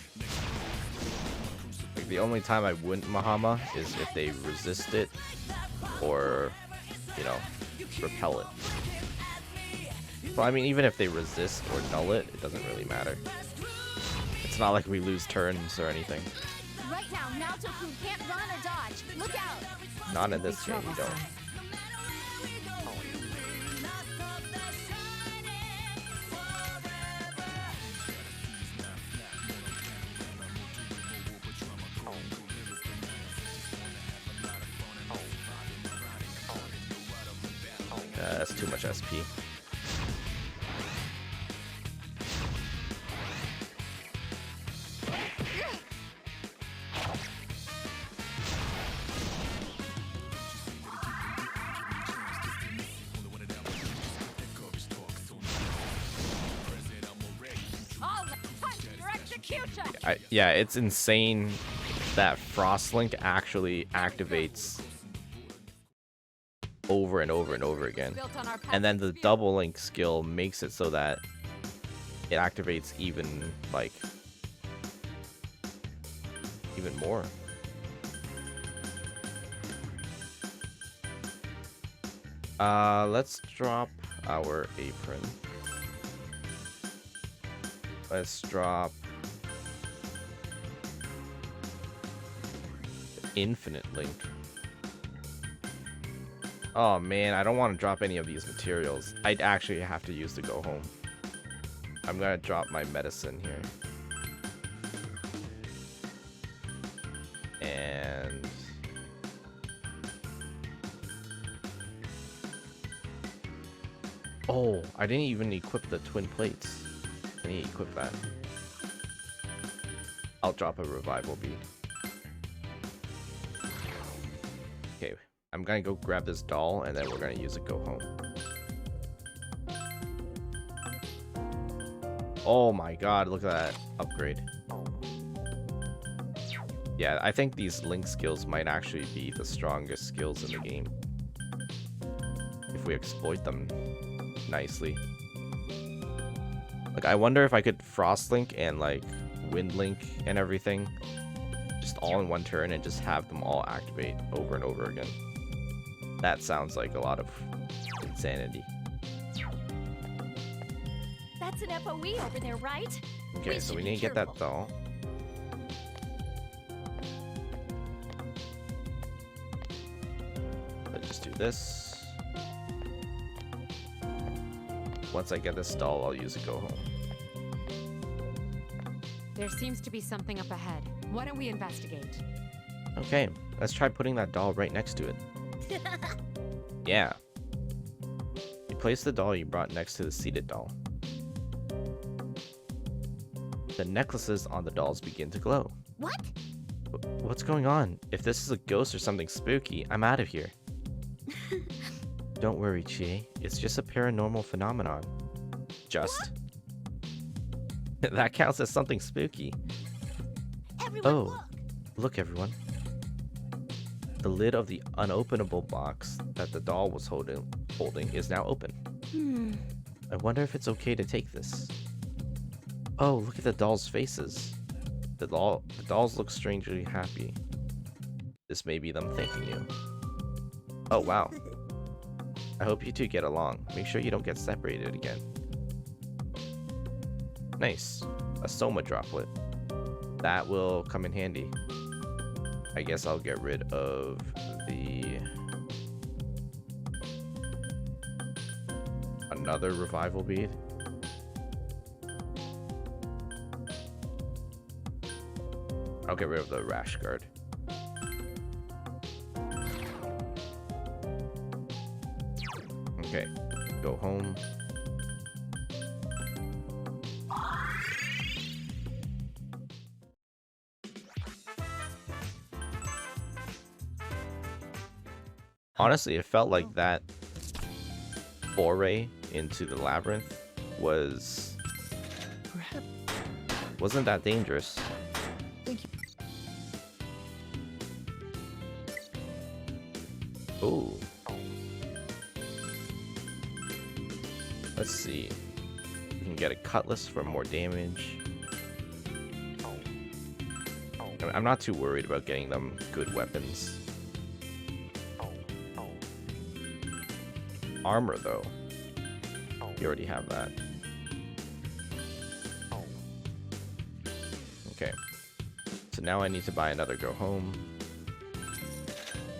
Like, the only time I wouldn't Mahama is if they resist it or, you know, repel it. Well, I mean, even if they resist or null it, it doesn't really matter. It's not like we lose turns or anything. Right now, Naoto-kun can't run or dodge. Look out. Not in this game, you don't. That's too much SP. Yeah, it's insane that Frostlink actually activates over and over and over again. And then the double link skill makes it so that it activates even, like, even more. Let's drop our apron. Let's drop infinite link. Oh man, I don't want to drop any of these materials. I'd actually have to use the go home. I'm gonna drop my medicine here. And oh, I didn't even equip the twin plates. I need to equip that. I'll drop a revival bead. Okay, I'm gonna go grab this doll and then we're gonna use it go home. Oh my god, look at that upgrade. Yeah, I think these link skills might actually be the strongest skills in the game, if we exploit them nicely. Like, I wonder if I could Frost Link and like Wind Link and everything just all in one turn and just have them all activate over and over again. That sounds like a lot of insanity. That's an FOE over there, right? Okay, so we need to get that doll. Let's just do this. Once I get this doll, I'll use it go home. There seems to be something up ahead. Why don't we investigate? Okay, let's try putting that doll right next to it. Yeah. You place the doll you brought next to the seated doll. The necklaces on the dolls begin to glow. What? What's going on? If this is a ghost or something spooky, I'm out of here. Don't worry, Chie. It's just a paranormal phenomenon. Just? That counts as something spooky. Everyone, Oh, look everyone. The lid of the unopenable box that the doll was holding is now open. I wonder if it's okay to take this. Oh, look at the dolls' faces. The dolls look strangely happy. This may be them thanking you. Oh, wow. I hope you two get along. Make sure you don't get separated again. Nice. A Soma droplet. That will come in handy. I guess I'll get rid of the... another revival bead. I'll get rid of the rash guard. Okay, go home. Honestly, it felt like that foray into the labyrinth wasn't that dangerous. Ooh. Let's see. We can get a cutlass for more damage. I'm not too worried about getting them good weapons. Armor, though. You already have that. Okay. So now I need to buy another go home.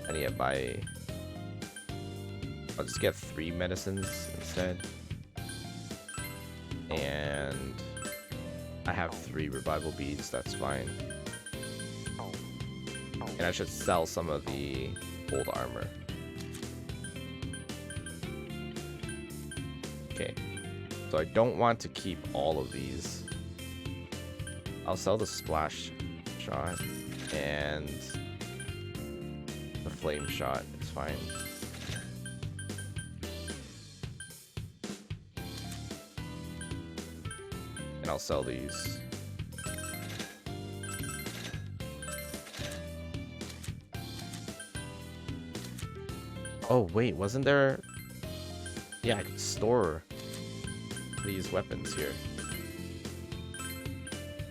I need to buy... I'll just get 3 medicines instead. And I have 3 revival beads, that's fine. And I should sell some of the old armor. Okay, so I don't want to keep all of these. I'll sell the splash shot and the flame shot, it's fine. And I'll sell these. Oh wait, wasn't there... Yeah, I could store these weapons here.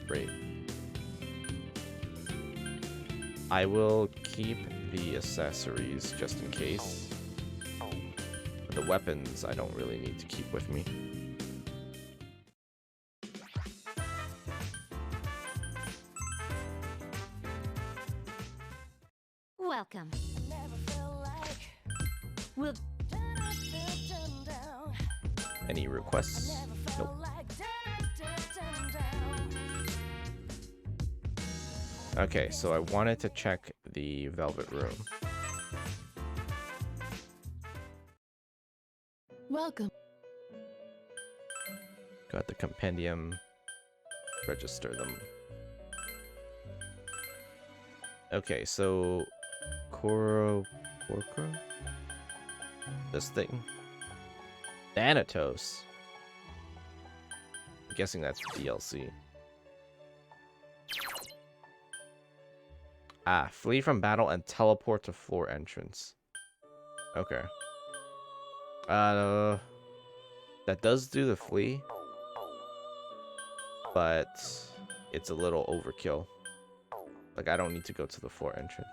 Great. I will keep the accessories just in case. But the weapons I don't really need to keep with me. welcome. We'll... Any requests? Nope. Okay, so I wanted to check the Velvet Room. Welcome. Got the compendium. Register them. Okay, so Porco? This thing? Thanatos. I'm guessing that's DLC. Ah, flee from battle and teleport to floor entrance. Okay. That does do the flee, but it's a little overkill. Like, I don't need to go to the floor entrance.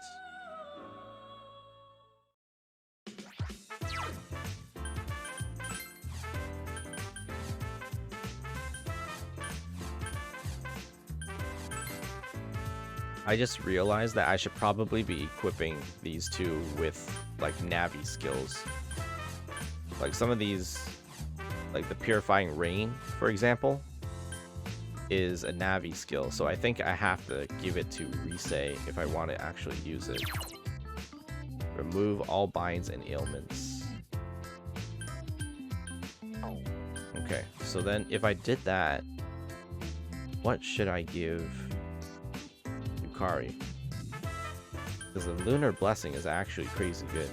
I just realized that I should probably be equipping these two with, like, Navi skills. Like, some of these, like the Purifying Rain, for example, is a Navi skill. So I think I have to give it to Rise if I want to actually use it. Remove all binds and ailments. Okay, so then if I did that, what should I give Yukari? Because the Lunar Blessing is actually crazy good.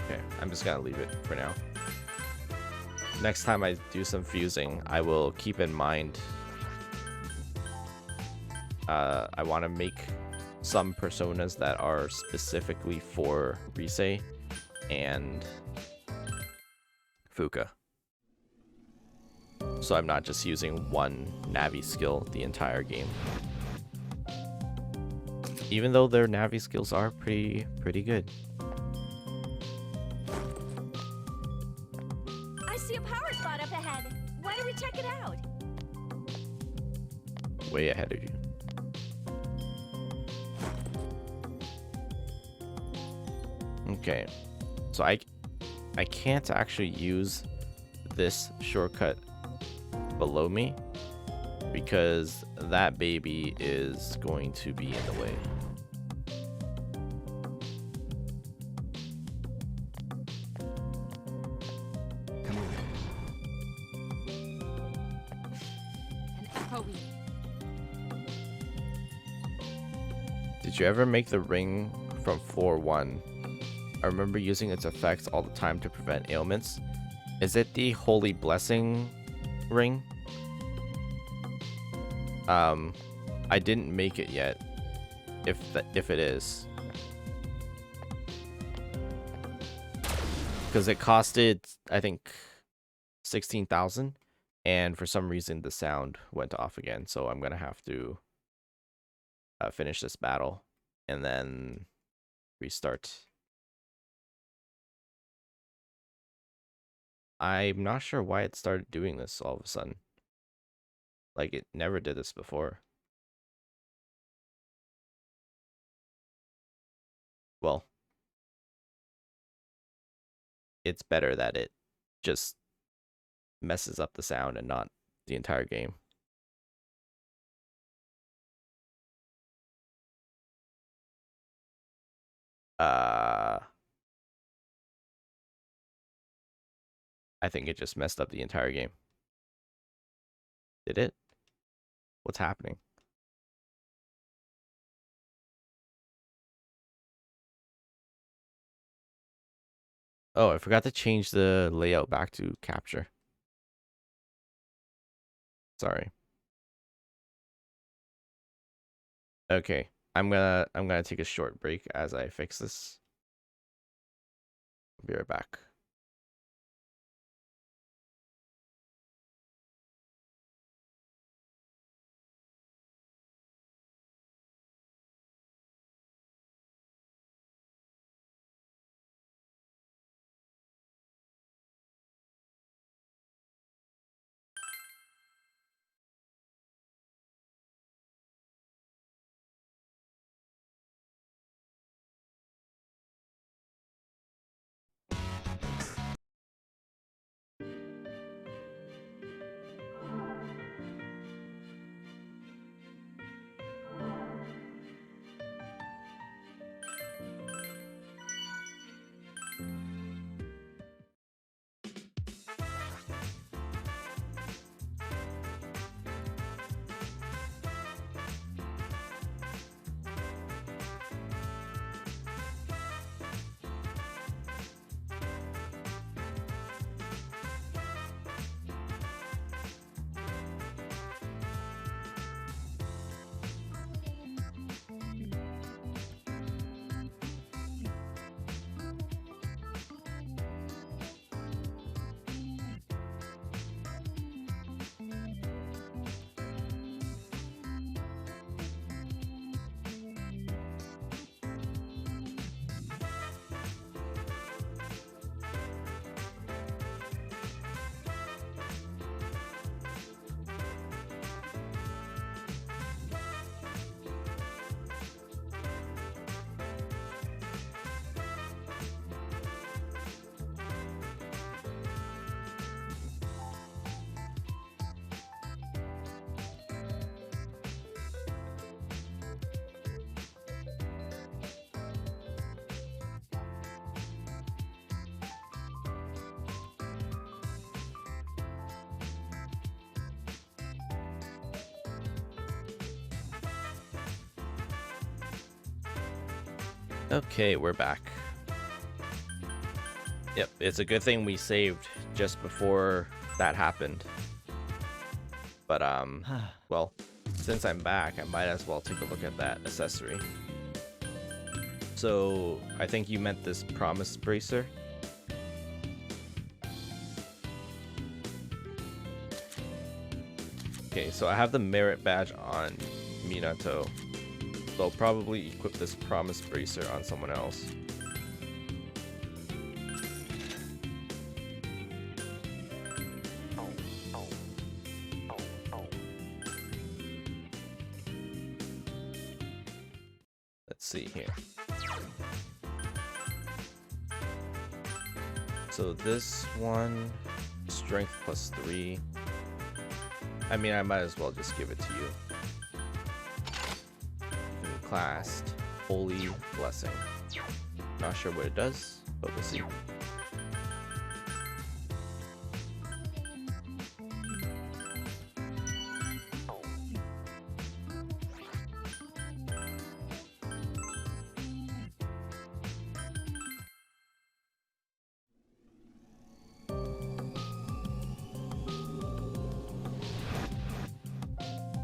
Okay, I'm just gonna leave it for now. Next time I do some fusing, I will keep in mind I want to make some personas that are specifically for Rise and Fuka. So I'm not just using one Navi skill the entire game. Even though their Navi skills are pretty good. I see a power spot up ahead. Why don't we check it out? Way ahead of you. Okay, so I can't actually use this shortcut below me because that baby is going to be in the way. Come on. An echoey. Did you ever make the ring from floor 1? I remember using its effects all the time to prevent ailments. Is it the Holy Blessing ring? I didn't make it yet. If it is, because it costed, I think, 16,000, and for some reason the sound went off again. So I'm gonna have to finish this battle and then restart. I'm not sure why it started doing this all of a sudden. Like, it never did this before. Well, it's better that it just messes up the sound and not the entire game. I think it just messed up the entire game. Did it? What's happening? Oh, I forgot to change the layout back to capture. Sorry. Okay, I'm gonna take a short break as I fix this. I'll be right back. Okay, we're back. Yep, it's a good thing we saved just before that happened. But, well, since I'm back, I might as well take a look at that accessory. So, I think you meant this promise bracer. Okay, so I have the merit badge on Minato. So I'll probably equip this promise bracer on someone else. Let's see here. So this one, strength +3. I mean, I might as well just give it to you. Classed Holy Blessing. Not sure what it does, but we'll see.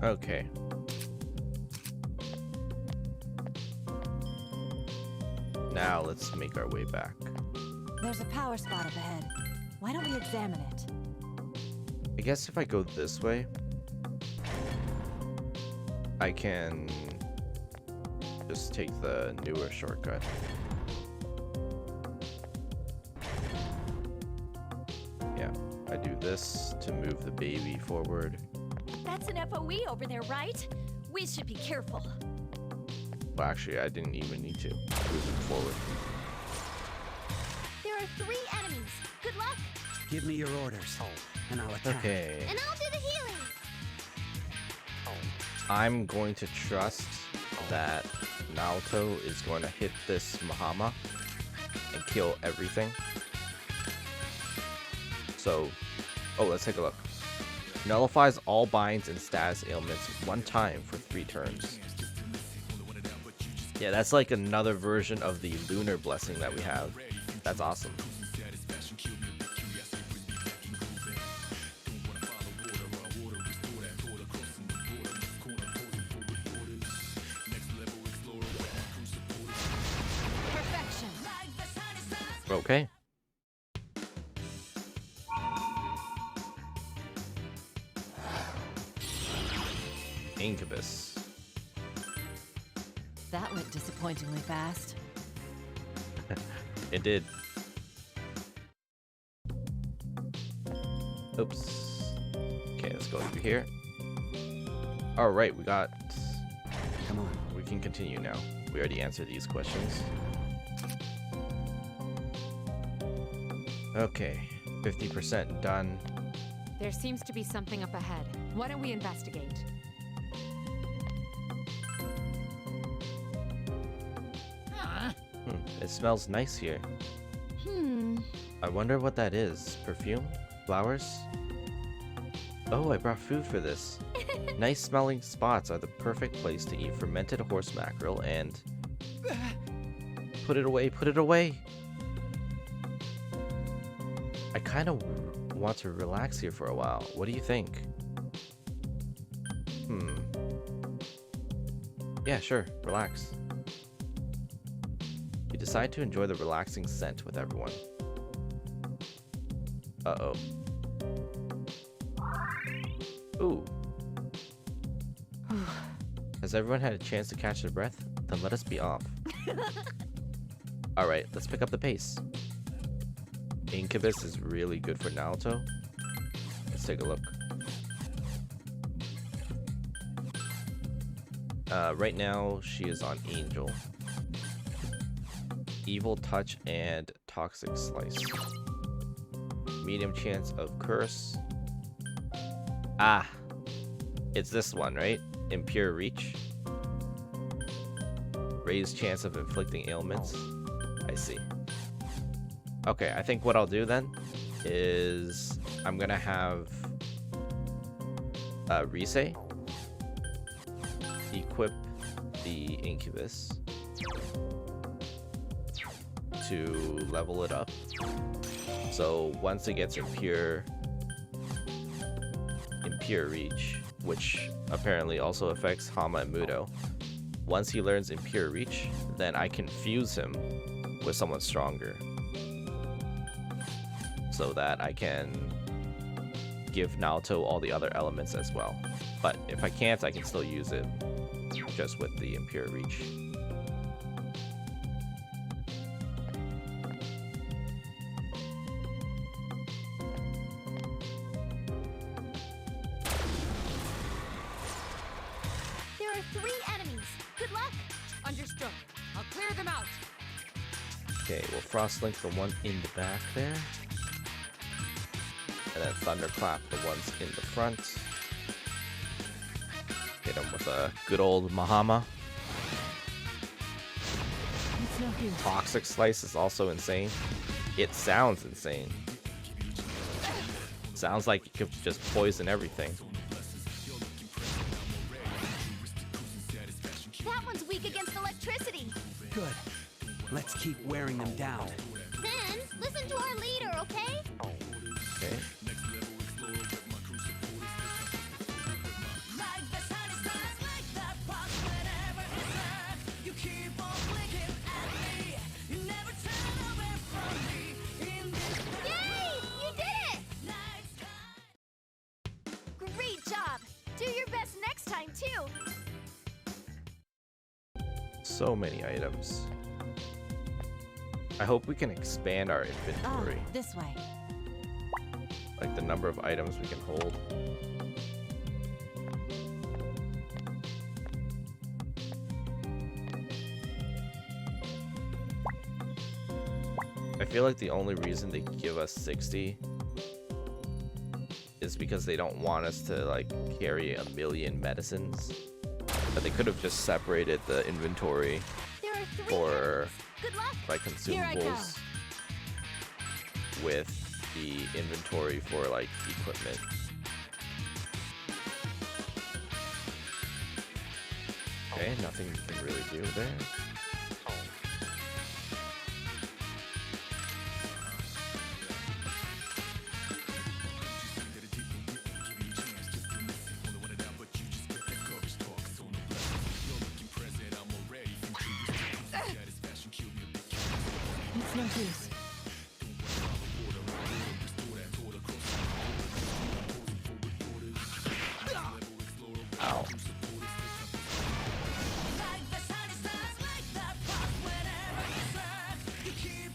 Okay. Now let's make our way back. There's a power spot up ahead. Why don't we examine it? I guess if I go this way, I can just take the newer shortcut. Yeah, I do this to move the baby forward. That's an FOE over there, right? We should be careful. Well, actually, I didn't even need to move it forward. There are 3 enemies. Good luck. Give me your orders, and I'll attack. Okay. And I'll do the healing. I'm going to trust that Naoto is going to hit this Mahama and kill everything. So, oh, let's take a look. Nullifies all binds and status ailments 1 time for 3 turns. Yeah, that's like another version of the lunar blessing that we have. That's awesome. Perfection. Okay. Incubus. That went disappointingly fast. It did. Oops. Okay, let's go over here. Alright, we got... Come on. We can continue now. We already answered these questions. Okay, 50% done. There seems to be something up ahead. Why don't we investigate? It smells nice here. I wonder what that is. Perfume? Flowers? Oh, I brought food for this. Nice smelling spots are the perfect place to eat fermented horse mackerel and... Put it away, put it away! I kind of want to relax here for a while. What do you think? Yeah, sure, relax. We decide to enjoy the relaxing scent with everyone. Uh-oh. Ooh. Has everyone had a chance to catch their breath? Then let us be off. Alright, let's pick up the pace. Incubus is really good for Naoto. Let's take a look. Right now, she is on Angel. Evil Touch and Toxic Slice. Medium chance of Curse. Ah! It's this one, right? Impure Reach. Raised chance of inflicting ailments. I see. Okay, I think what I'll do then is I'm gonna have Rise equip the Incubus. to level it up. So once it gets impure reach, which apparently also affects Hama and Muto, once he learns impure reach, then I can fuse him with someone stronger, so that I can give Naoto all the other elements as well. But if I can't, I can still use it just with the impure reach. There are 3 enemies. Good luck. Understood. I'll clear them out. Okay, we'll Frostlink the one in the back there. And then Thunderclap the ones in the front. Hit him with a good old Mahama. It's no use. Toxic Slice is also insane. It sounds insane. Sounds like it could just poison everything. That one's weak against electricity. Good. Let's keep wearing them down. Then, listen to our leader, okay? Okay. Yay! You did it! Great job! Do your best next time, too! So many items. I hope we can expand our inventory. Ah, this way. Like the number of items we can hold. I feel like the only reason they give us 60 is because they don't want us to like carry a million medicines. But they could have just separated the inventory There are 3 for enemies. Good luck! like Here I go. consumables with the inventory for like equipment. Okay, nothing you can really do there. It's no use. Ow.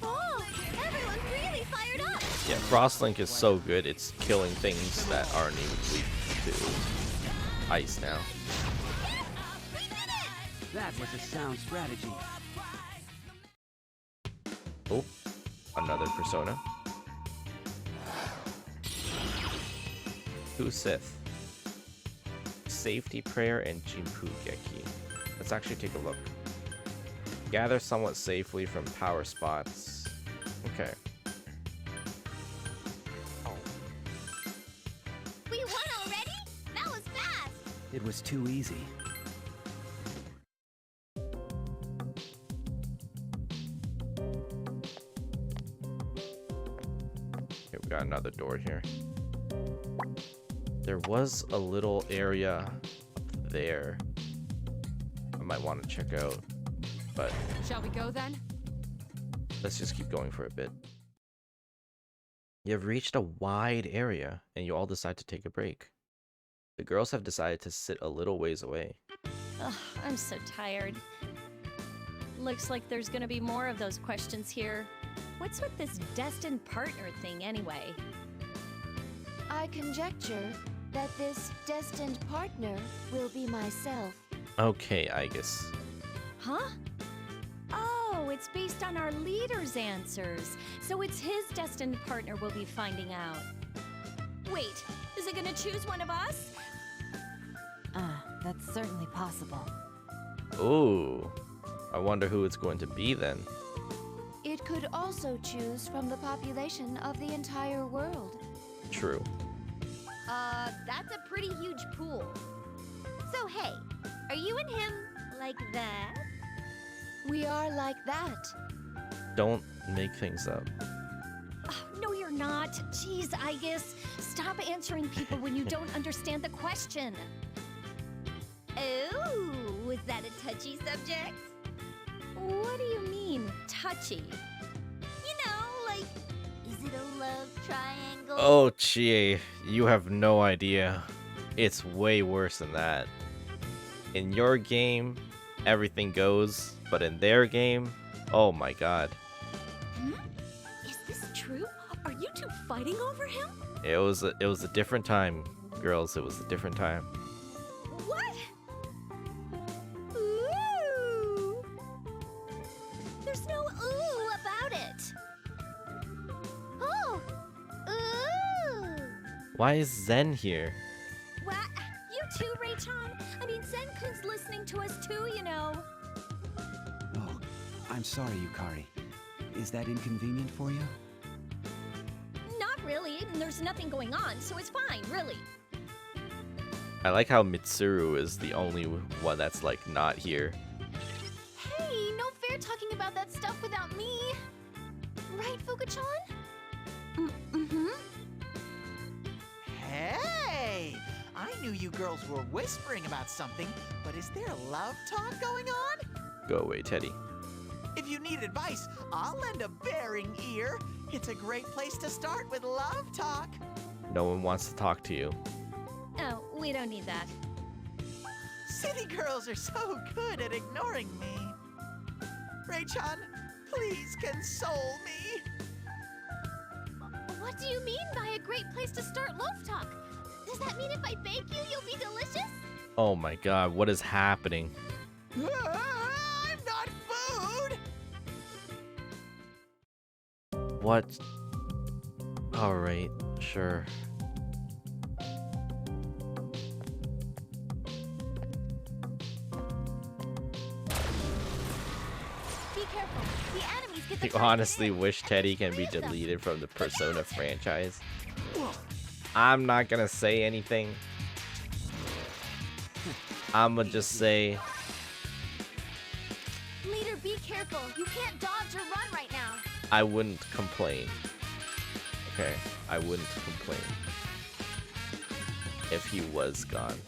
Oh, everyone's really fired up! Yeah, Frostlink is so good, it's killing things that aren't even weak to ice now. We did it! That was a sound strategy. Oh, another persona. Who's Sith? Safety Prayer and Junpei Geki. Let's actually take a look. Gather somewhat safely from power spots. Okay. We won already? That was fast! It was too easy. Okay, we got another door here. There was a little area up there I might want to check out, but Shall we go then? let's just keep going for a bit. You have reached a wide area, and you all decide to take a break. The girls have decided to sit a little ways away. Ugh, I'm so tired. Looks like there's gonna be more of those questions here. What's with this destined partner thing anyway? I conjecture that this destined partner will be myself. Okay, I guess. Huh? Oh, it's based on our leader's answers. So it's his destined partner we'll be finding out. Wait, is it gonna choose one of us? That's certainly possible. Ooh, I wonder who it's going to be then. It could also choose from the population of the entire world. True. That's a pretty huge pool. So hey, are you and him like that? We are like that. don't make things up. No, you're not. Jeez, Aigis. Stop answering people when you don't understand the question. Oh, was that a touchy subject? What do you mean, touchy? You know, like, is it a love triangle? Oh, Chie, you have no idea. It's way worse than that. In your game, everything goes, but in their game, oh my god. Is this true? Are you two fighting over him? It was a different time, girls. It was a different time. What? Ooh. There's no ooh about it. Oh, ooh. Why is Zen here? What? You too, Rei-chan? I mean, Zen-kun's listening to us too, you know. Oh, I'm sorry, Yukari. Is that inconvenient for you? Not really. There's nothing going on, so it's fine, really. I like how Mitsuru is the only one that's like not here. Hey, no fair talking about that stuff without me. Right, Fuka-chan? Mm-hmm. Hey! I knew you girls were whispering about something, but is there love talk going on? Go away, Teddy. If you need advice, I'll lend a bearing ear. It's a great place to start with love talk. No one wants to talk to you. Oh, we don't need that. City girls are so good at ignoring me. Rei-chan, please console me. What do you mean by a great place to start love talk? Does that mean if I bake you, you'll be delicious? Oh my god, what is happening? I'm not food! What? Alright, sure. Be careful. The enemies get the You honestly wish Teddy can be deleted from the Persona franchise? I'm not gonna say anything. I'ma just say... Leader, be careful. You can't dodge or run right now. I wouldn't complain. Okay, I wouldn't complain. If he was gone.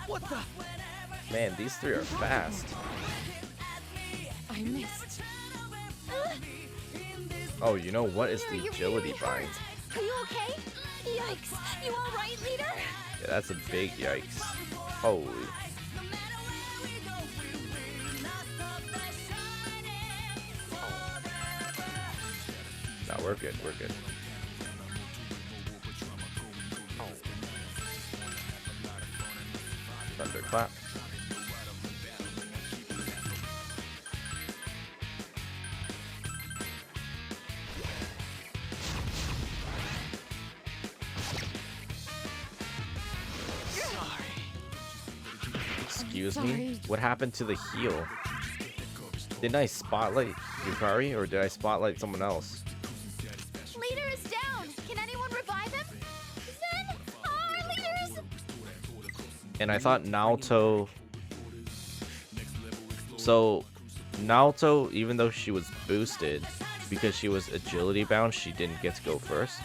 What the? Man, these three are fast. I missed. Oh, you know what is the Leader, you're agility really bind? hurt. Are you okay? Yikes. You all right, leader? Yeah, that's a big yikes. Holy. No, we're good, we're good. Thunderclap. Excuse me? What happened to the heal? Didn't I spotlight Yukari or did I spotlight someone else? Leader is down. Can anyone revive him? Zen! Our leaders! And I thought Naoto... So, Naoto, even though she was boosted, because she was agility bound, she didn't get to go first.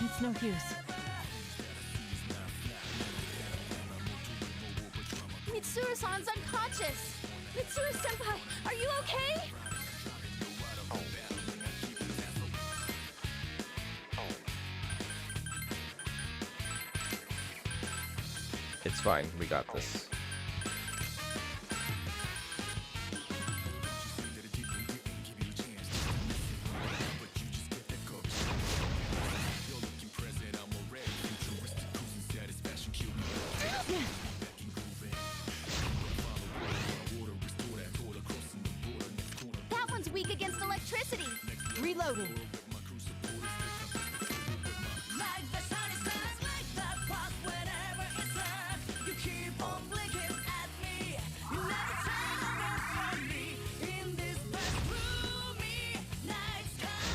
It's no use. Mitsuru-san's unconscious. Mitsuru-senpai, are you okay? It's fine, we got this. Reloading.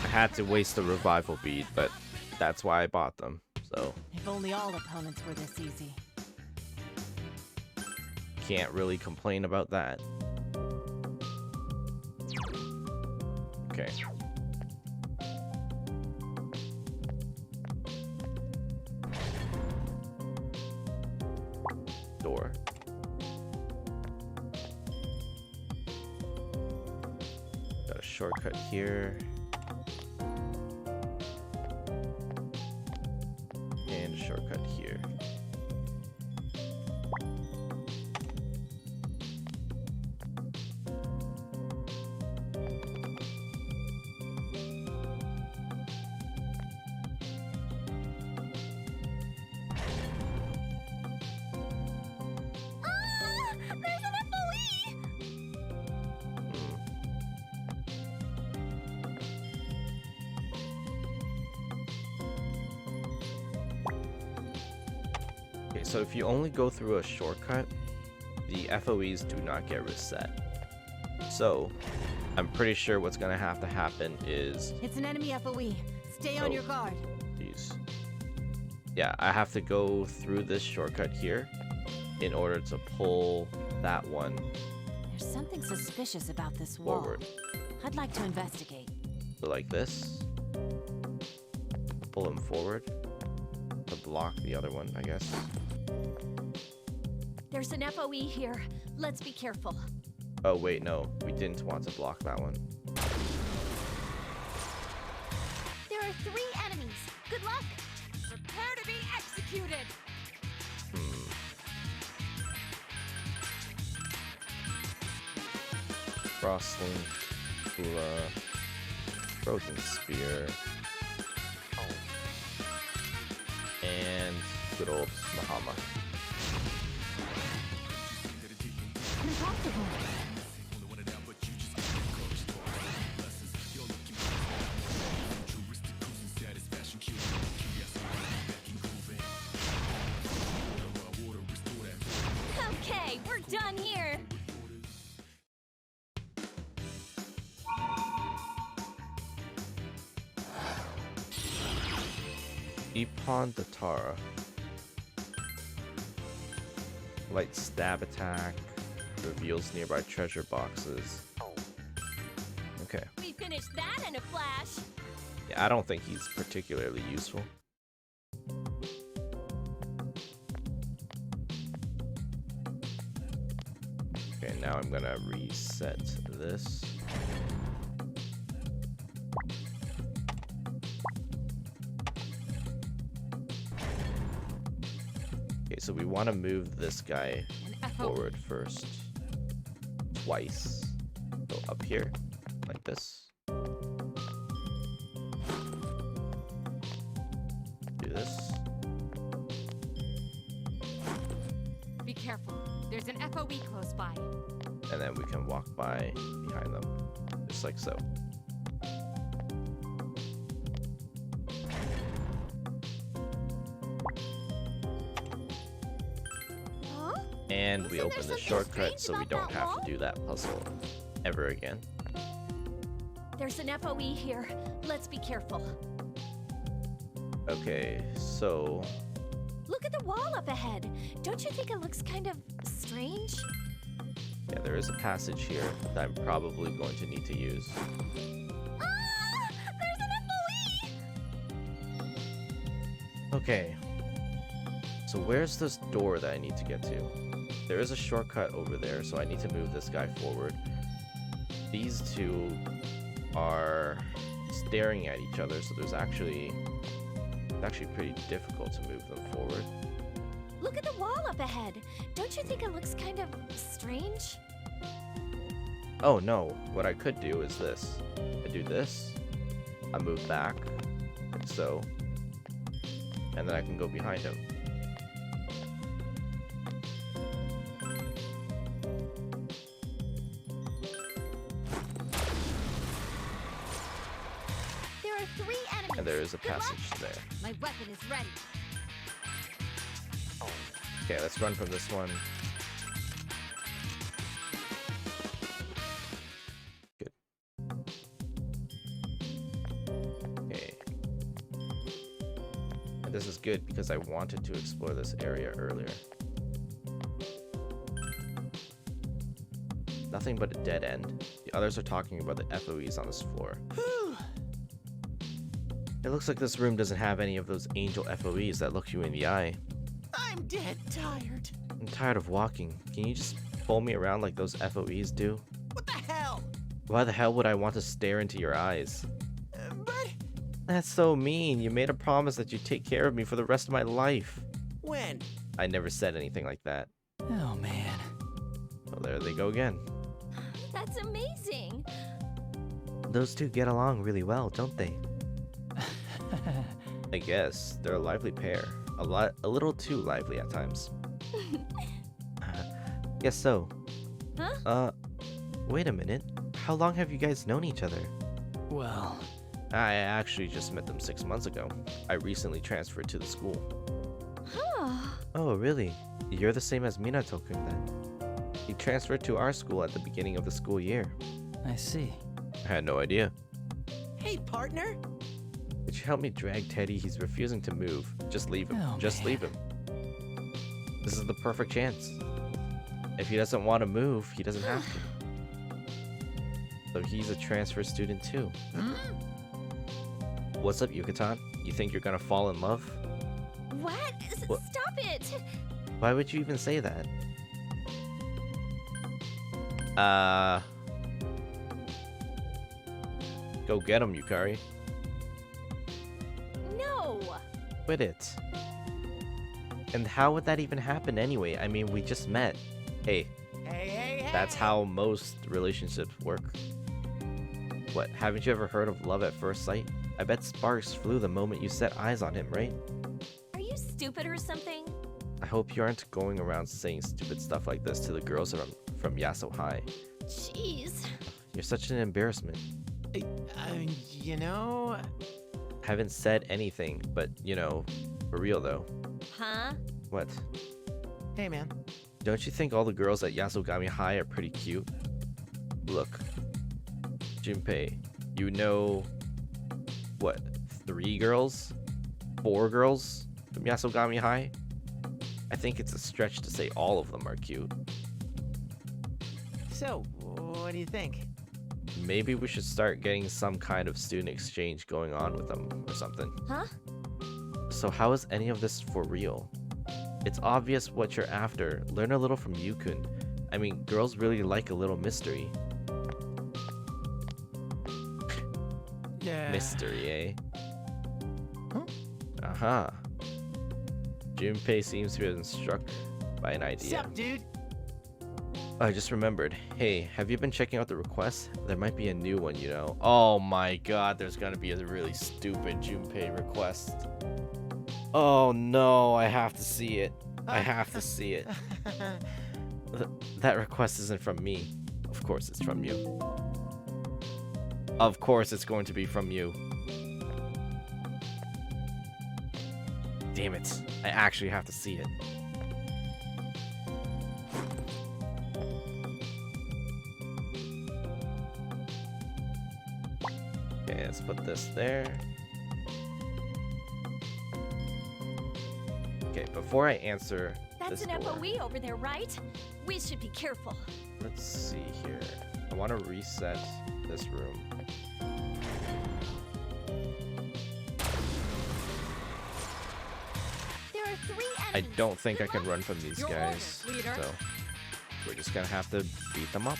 I had to waste the revival bead, but that's why I bought them. So If only all opponents were this easy. can't really complain about that. Okay. Door. Got a shortcut here. And a shortcut here. There's an FOE! Okay, so if you only go through a shortcut, the FOEs do not get reset. So, I'm pretty sure what's gonna have to happen is... It's an enemy FOE. Stay on Oh. your guard. Jeez. Yeah, I have to go through this shortcut here in order to pull that one There's something suspicious about this wall. forward. I'd like to investigate. So like this. Pull them forward to block the other one, I guess. There's an FOE here. Let's be careful. Oh wait, no, we didn't want to block that one. There are 3 enemies. Good luck! Prepare to be executed! Frostling, Kula, Frozen Spear, and good old Mahama. Impossible. Okay, we're done here. Ippon Datara. Light stab attack. Reveals nearby treasure boxes. Okay. We finished that in a flash. Yeah, I don't think he's particularly useful. Okay, now I'm gonna reset this. Okay, so we want to move this guy An FOE. forward first. Twice. Go up here, like this. Do this. Be careful. There's an FOE close by. And then we can walk by behind them, just like so. Huh? And we Isn't open there the something shortcut strange so we about don't that have wall? to do that puzzle ever again. There's an FOE here. Let's be careful. Okay, so Look at the wall up ahead. Don't you think it looks kind of strange? yeah, there is a passage here that I'm probably going to need to use. Ah! There's an FOE! Okay, so where's this door that I need to get to? There is a shortcut over there, so I need to move this guy forward. These two are staring at each other, so it's actually pretty difficult to move them forward. Look at the wall up ahead. Don't you think it looks kind of strange? Oh no, what I could do is this. I do this, I move back, like so, and then I can go behind him. And there is a passage there. My weapon is ready. Okay, let's run from this one. Good. Okay. And this is good because I wanted to explore this area earlier. Nothing but a dead end. The others are talking about the FOEs on this floor. It looks like this room doesn't have any of those angel FOEs that look you in the eye. I'm dead tired. I'm tired of walking. Can you just pull me around like those FOEs do? What the hell? Why the hell would I want to stare into your eyes? But That's so mean. You made a promise that you'd take care of me for the rest of my life. when? I never said anything like that. Oh, man. Well, there they go again. That's amazing. Those two get along really well, don't they? I guess. They're a lively pair. A little too lively at times. Guess so. Huh? Wait a minute. How long have you guys known each other? Well, I actually just met them 6 months ago. I recently transferred to the school. Huh. Oh, really? You're the same as Minato-kun then. He transferred to our school at the beginning of the school year. I see. I had no idea. Hey, partner. Could you help me drag Teddy? He's refusing to move. Just leave him. Oh, Just man. leave him. This is the perfect chance. If he doesn't want to move, he doesn't have to. So he's a transfer student too. What's up, Yucatan? You think you're gonna fall in love? What? What? Stop it! Why would you even say that? Go get him, Yukari. No! Quit it. And how would that even happen anyway? I mean, we just met. Hey, Hey. that's how most relationships work. What, haven't you ever heard of love at first sight? I bet sparks flew the moment you set eyes on him, right? Are you stupid or something? I hope you aren't going around saying stupid stuff like this to the girls from Yaso High. Jeez. You're such an embarrassment. You know, Haven't said anything, but, you know, for real though. Huh? What? hey, man. Don't you think all the girls at Yasogami High are pretty cute? Look, Junpei, you know, what, 3 girls? 4 girls from Yasogami High? I think it's a stretch to say all of them are cute. So, what do you think? Maybe we should start getting some kind of student exchange going on with them or something. Huh? So how is any of this for real? It's obvious what you're after. Learn a little from Yukun. I mean, girls really like a little mystery. Yeah. Mystery, eh? Huh? Aha. Junpei seems to have been struck by an idea. Sup, dude? I just remembered. Hey, have you been checking out the requests? There might be a new one, you know. Oh my god, there's gonna be a really stupid Junpei request. Oh no, I have to see it. I have to see it. That request isn't from me. Of course it's from you. Of course it's going to be from you. Damn it. I actually have to see it. Okay, let's put this there. Okay, before I answer That's this an door, FOE over there, right? We should be careful. let's see here. I want to reset this room. There are 3 I enemies. don't think I can run from these Your guys, orders, leader. so we're just gonna have to beat them up.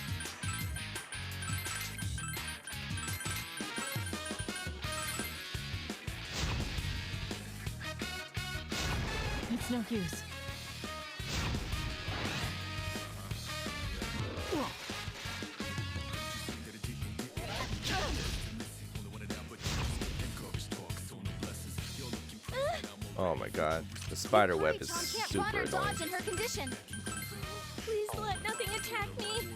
It's no use. Oh my god, the spider web is Chime can't super water annoying. dodge in her condition. Please let nothing attack me.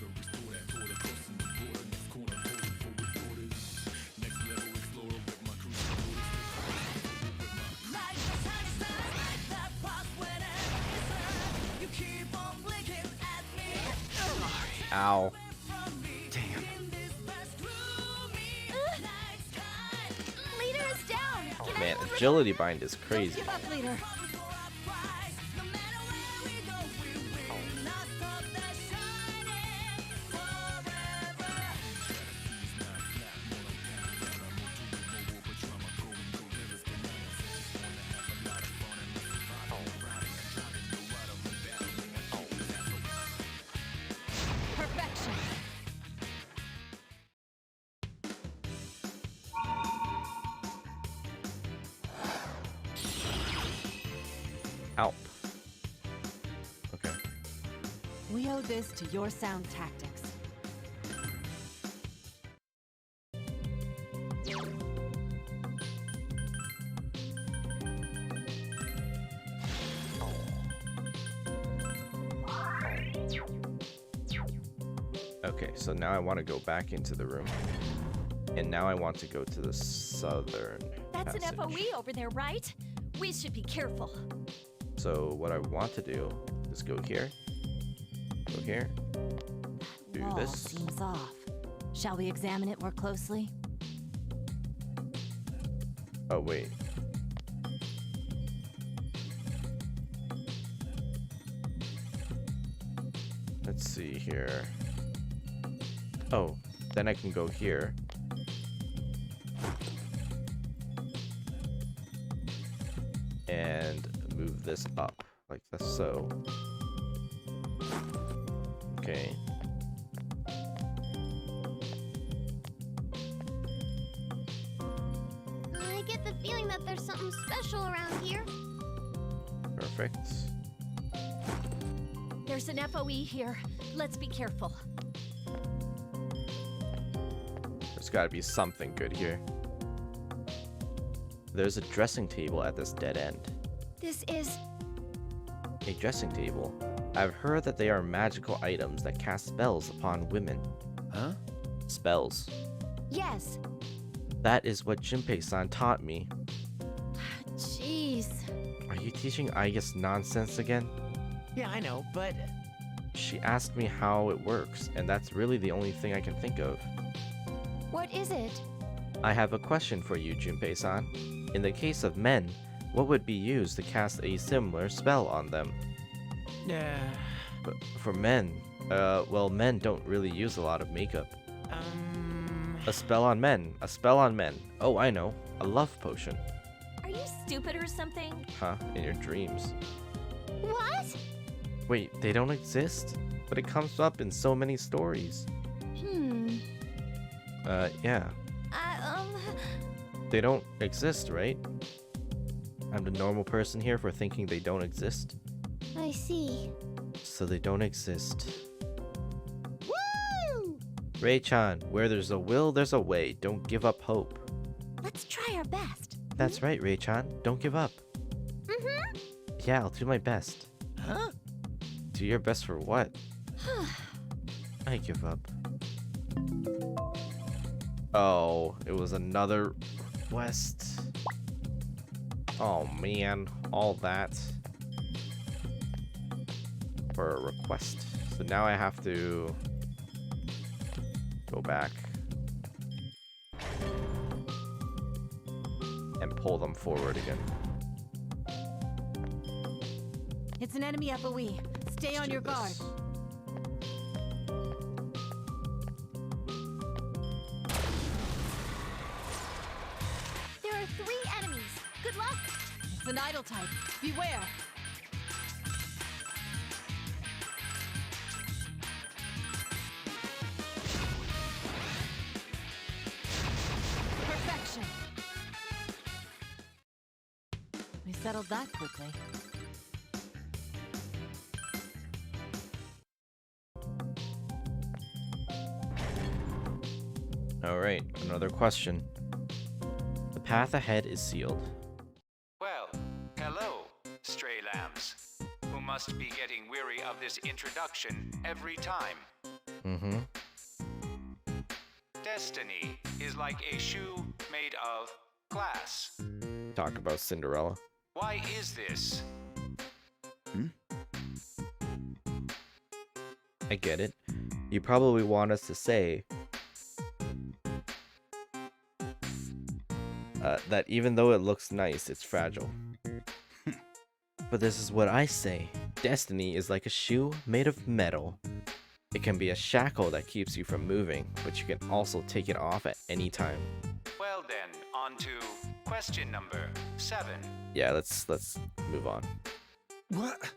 Ow. Damn. Leader is down. Can Man, I agility bind is crazy. Give up, leader. Perfection. Ow. Okay. We owe this to your sound tactics. Okay, so now I want to go back into the room. And now I want to go to the southern That's passage. an FOE over there, right? We should be careful. So what I want to do is go here. Go here. Do Wall this. seems off. Shall we examine it more closely? Oh, wait. Let's see here. Oh, then I can go here. And move this up, like this, so. Okay. I get the feeling that there's something special around here. Perfect. There's an FOE here. Let's be careful. There's gotta be something good here. There's a dressing table at this dead end. This is... A dressing table. I've heard that they are magical items that cast spells upon women. Huh? Spells. Yes. That is what Junpei-san taught me. Jeez. Are you teaching Aigis nonsense again? Yeah, I know, but She asked me how it works, and that's really the only thing I can think of. What is it? I have a question for you, Junpei-san. In the case of men, what would be used to cast a similar spell on them? But for men, well, men don't really use a lot of makeup. A spell on men. A spell on men. Oh, I know. A love potion. Are you stupid or something? Huh, in your dreams. What? Wait, they don't exist? But it comes up in so many stories. Yeah. They don't exist, right? I'm the normal person here for thinking they don't exist. I see. So they don't exist. Woo! Rei-chan, where there's a will, there's a way. Don't give up hope. Let's try our best. That's right, Rei-chan. Don't give up. Mm-hmm. Yeah, I'll do my best. huh? Do your best for what? I give up. Oh, it was another request. Oh man, all that for a request. So now I have to go back and pull them forward again. It's an enemy FOE. Stay Let's on do your guard. this. There are 3 enemies. Good luck. It's an idol type. Beware. Perfection. We settled that quickly. Alright, another question. The path ahead is sealed. Well, hello, stray lambs, who must be getting weary of this introduction every time. Mm-hmm. Destiny is like a shoe made of glass. Talk about Cinderella. Why is this? I get it. You probably want us to say that even though it looks nice, it's fragile. But this is what I say. Destiny is like a shoe made of metal. It can be a shackle that keeps you from moving, but you can also take it off at any time. Well then, on to question number 7. Yeah, let's move on. What?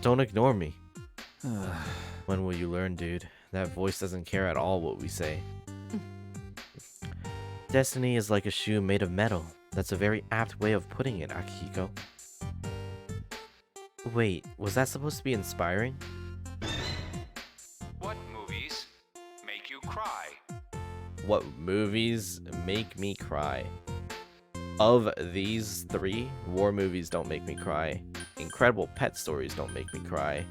Don't ignore me. When will you learn, dude? That voice doesn't care at all what we say. Destiny is like a shoe made of metal. That's a very apt way of putting it, Akihiko. Wait, was that supposed to be inspiring? What movies make you cry? What movies make me cry? Of these 3, war movies don't make me cry. Incredible pet stories don't make me cry.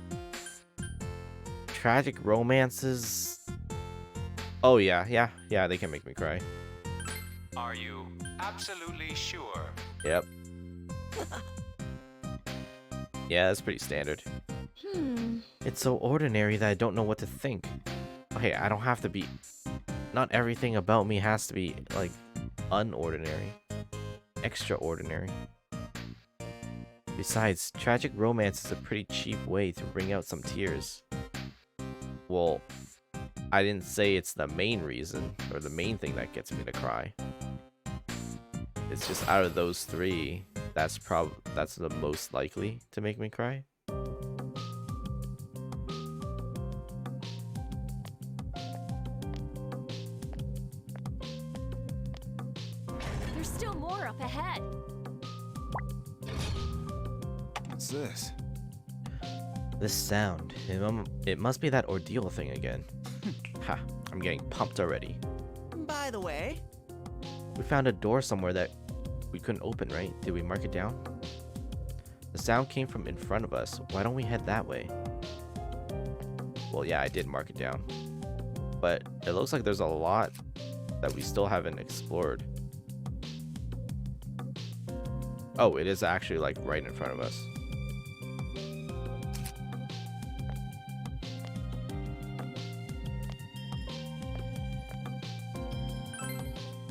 Tragic romances... Oh yeah, they can make me cry. Are you absolutely sure? Yep. Yeah, that's pretty standard. It's so ordinary that I don't know what to think. Okay, I don't have to be... Not everything about me has to be, like, unordinary. Extraordinary. Besides, tragic romance is a pretty cheap way to bring out some tears. Well, I didn't say it's the main reason, or the main thing that gets me to cry. It's just out of those 3, that's the most likely to make me cry. There's still more up ahead. What's this? This sound, it must be that ordeal thing again. Ha, I'm getting pumped already. By the way, We found a door somewhere that we couldn't open, right? Did we mark it down? The sound came from in front of us. Why don't we head that way? Well, yeah, I did mark it down. But it looks like there's a lot that we still haven't explored. Oh, it is actually like right in front of us.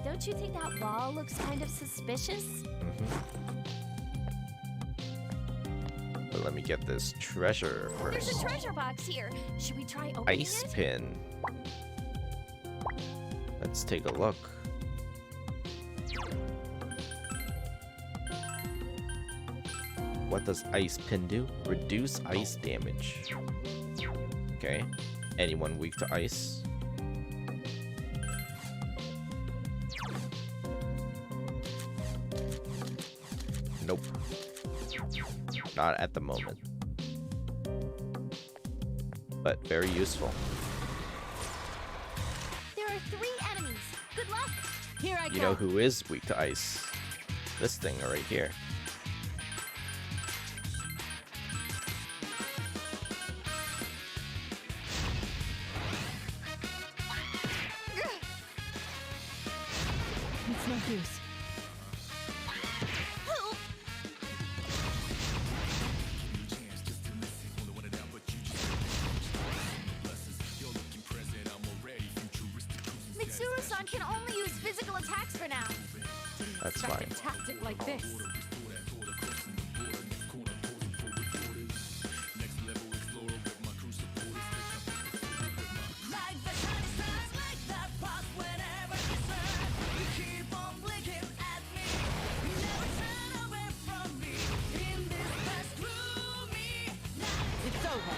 Don't you think that wall looks kind of suspicious? But let me get this treasure There's first. a treasure box here. Should we try opening Ice it? pin. Let's take a look. What does ice pin do? Reduce ice damage. Okay. Anyone weak to ice? Nope. Not at the moment. But very useful. There are 3 enemies. Good luck. Here I go. You know who is weak to ice? This thing right here. It's no use. Mitsuru-san can only use physical attacks for now. That's Expect fine. a tactic like this. It's over.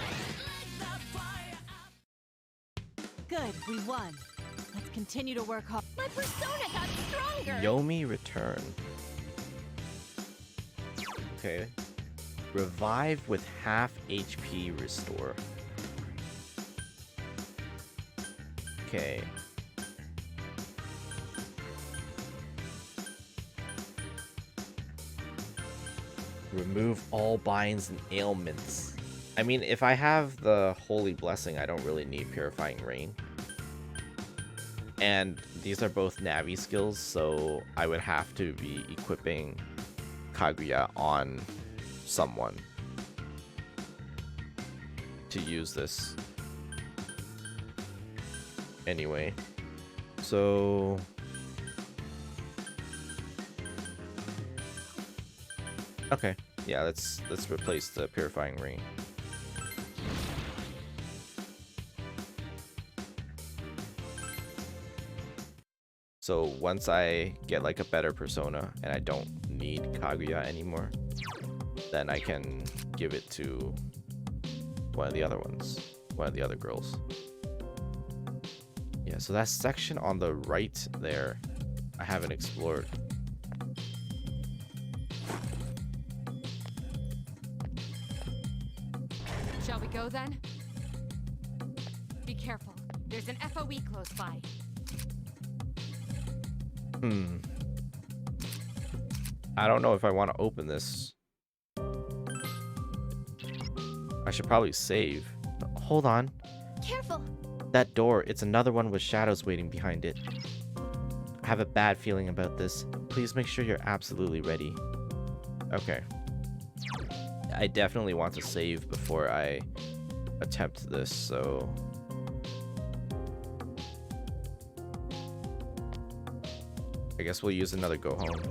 Good, we won. Let's continue to work hard. My persona got stronger. Yomi return. Okay. Revive with half HP restore. Okay. Remove all binds and ailments. I mean, if I have the Holy Blessing, I don't really need Purifying Rain. And these are both Navi skills, so I would have to be equipping Kaguya on someone to use this. anyway. So okay, yeah, let's replace the purifying ring. So once I get like a better persona and I don't need Kaguya anymore, then I can give it to one of the other ones, one of the other girls. Yeah, so that section on the right there, I haven't explored. Shall we go then? Be careful. There's an FOE close by. I don't know if I want to open this. I should probably save. Hold on. Careful. That door, it's another one with shadows waiting behind it. I have a bad feeling about this. Please make sure you're absolutely ready. Okay. I definitely want to save before I attempt this, so... I guess we'll use another go home.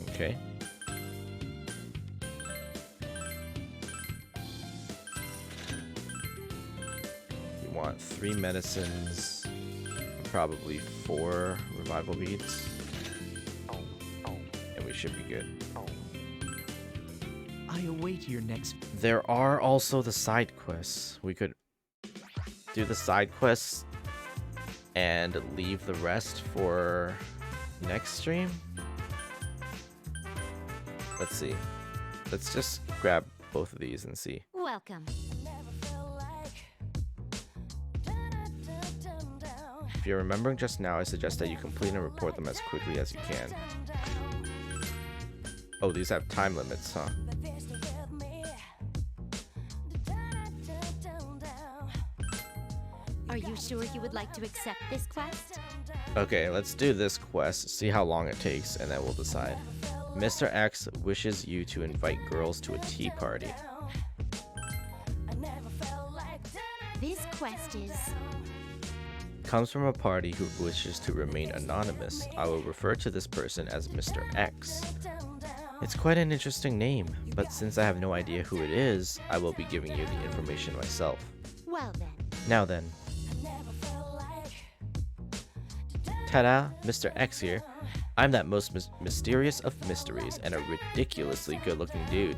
Okay. We want 3 medicines, probably 4 revival beads, and we should be good. I await your next. There are also the side quests. We could do the side quests and leave the rest for next stream. Let's see. Let's just grab both of these and see. Welcome. If you're remembering just now, I suggest that you complete and report them as quickly as you can. Oh, these have time limits, huh? Are you sure you would like to accept this quest? Okay, let's do this quest, see how long it takes, and then we'll decide. Mr. X wishes you to invite girls to a tea party. This quest is... Comes from a party who wishes to remain anonymous. I will refer to this person as Mr. X. It's quite an interesting name, but since I have no idea who it is, I will be giving you the information myself. Well then. Now then. Ta-da, Mr. X here. I'm that most mysterious of mysteries and a ridiculously good-looking dude.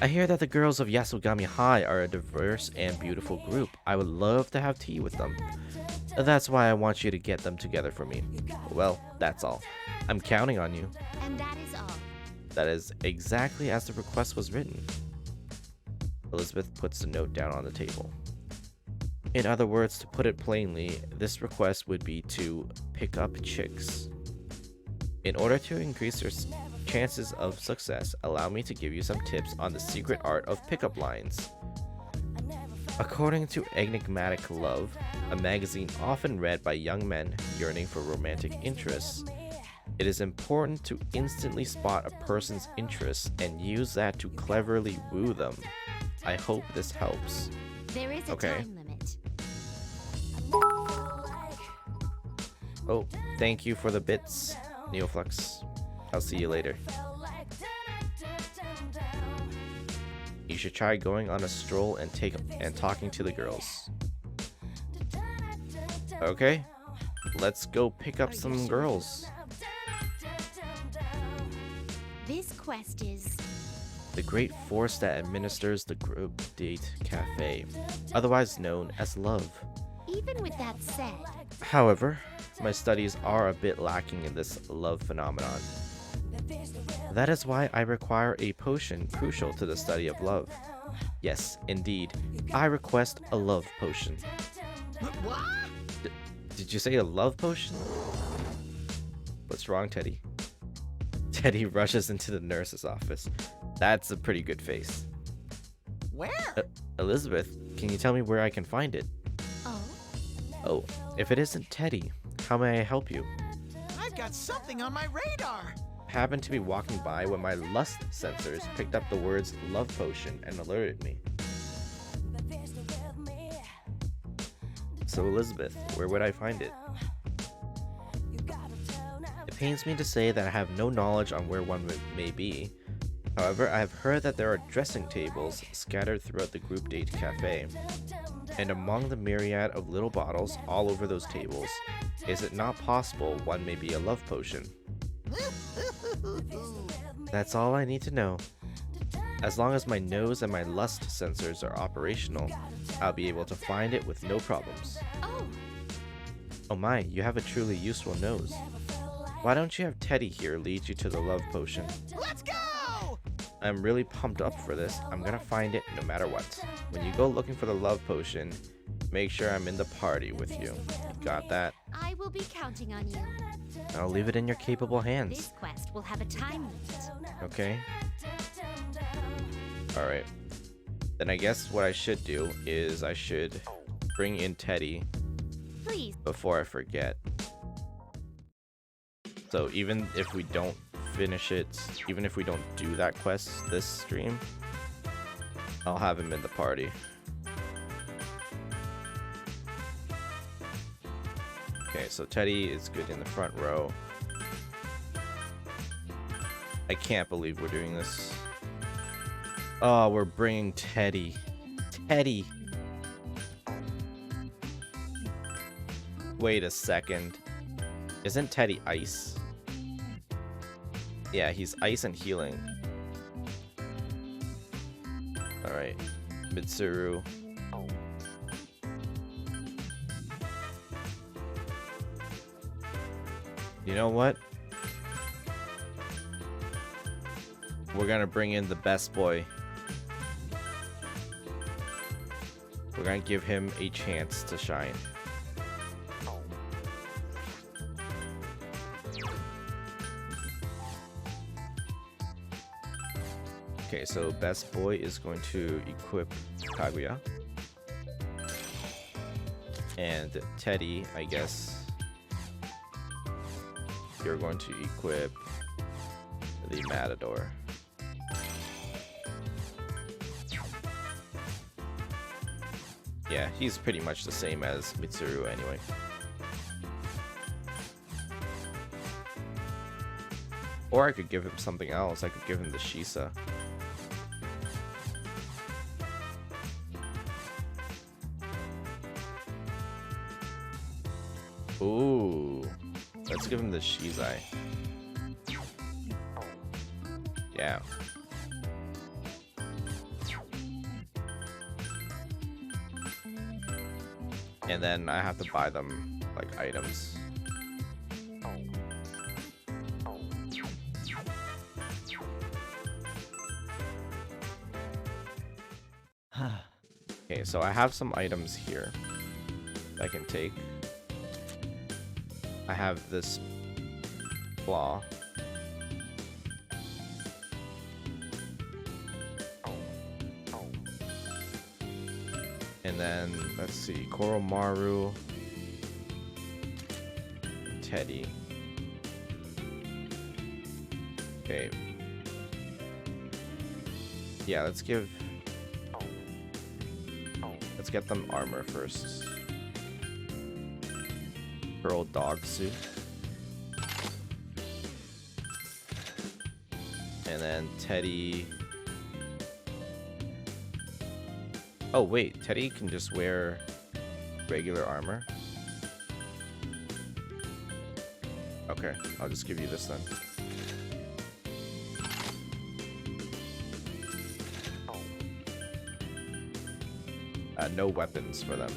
I hear that the girls of Yasogami High are a diverse and beautiful group. I would love to have tea with them. That's why I want you to get them together for me. Well, that's all. I'm counting on you. And that is all. That is exactly as the request was written. Elizabeth puts the note down on the table. In other words, to put it plainly, this request would be to pick up chicks. In order to increase your chances of success, allow me to give you some tips on the secret art of pickup lines. According to Enigmatic Love, a magazine often read by young men yearning for romantic interests, it is important to instantly spot a person's interests and use that to cleverly woo them. I hope this helps. There is a time limit. Oh, thank you for the bits, Neoflux. I'll see you later. You should try going on a stroll and talking to the girls. Okay, let's go pick up some girls. This quest is... The great force that administers the group date cafe, otherwise known as love. Even with that said... However, my studies are a bit lacking in this love phenomenon. That is why I require a potion crucial to the study of love. Yes, indeed, I request a love potion. What? Did you say a love potion? What's wrong, Teddy? Teddy rushes into the nurse's office. That's a pretty good face. Where? Elizabeth, can you tell me where I can find it? Oh, if it isn't Teddy, how may I help you? I've got something on my radar. I happened to be walking by when my lust sensors picked up the words love potion and alerted me. So Elizabeth, where would I find it? It pains me to say that I have no knowledge on where one may be. However, I have heard that there are dressing tables scattered throughout the group date cafe. And among the myriad of little bottles all over those tables, is it not possible one may be a love potion? That's all I need to know. As long as my nose and my lust sensors are operational, I'll be able to find it with no problems. Oh my, you have a truly useful nose. Why don't you have Teddy here lead you to the love potion? Let's go! I'm really pumped up for this. I'm gonna find it no matter what. When you go looking for the love potion, make sure I'm in the party with you. Got that? I will be counting on you. I'll leave it in your capable hands. This quest will have a time limit. Okay. Alright. Then I guess what I should do is I should bring in Teddy Please. before I forget. So even if we don't finish it, even if we don't do that quest this stream, I'll have him in the party. Okay, so Teddy is good in the front row. I can't believe we're doing this. Oh, we're bringing Teddy. Teddy. Wait a second. Isn't Teddy ice? Yeah, he's ice and healing. Alright. Mitsuru. You know what? We're gonna bring in the best boy. We're gonna give him a chance to shine. Okay, so best boy is going to equip Kaguya. And Teddy, I guess, you're going to equip the Matador. Yeah, he's pretty much the same as Mitsuru anyway. Or I could give him something else. I could give him the Shisa. Ooh. Let's give him the Shizai. Yeah. And then I have to buy them, like, items. Okay, so I have some items here I can take. I have this claw. And then, let's see, Koromaru, Teddy. Okay. Yeah, let's get them armor first. Pearl dog suit. And then Teddy. Oh wait, Teddy can just wear regular armor. Okay, I'll just give you this then. No weapons for them.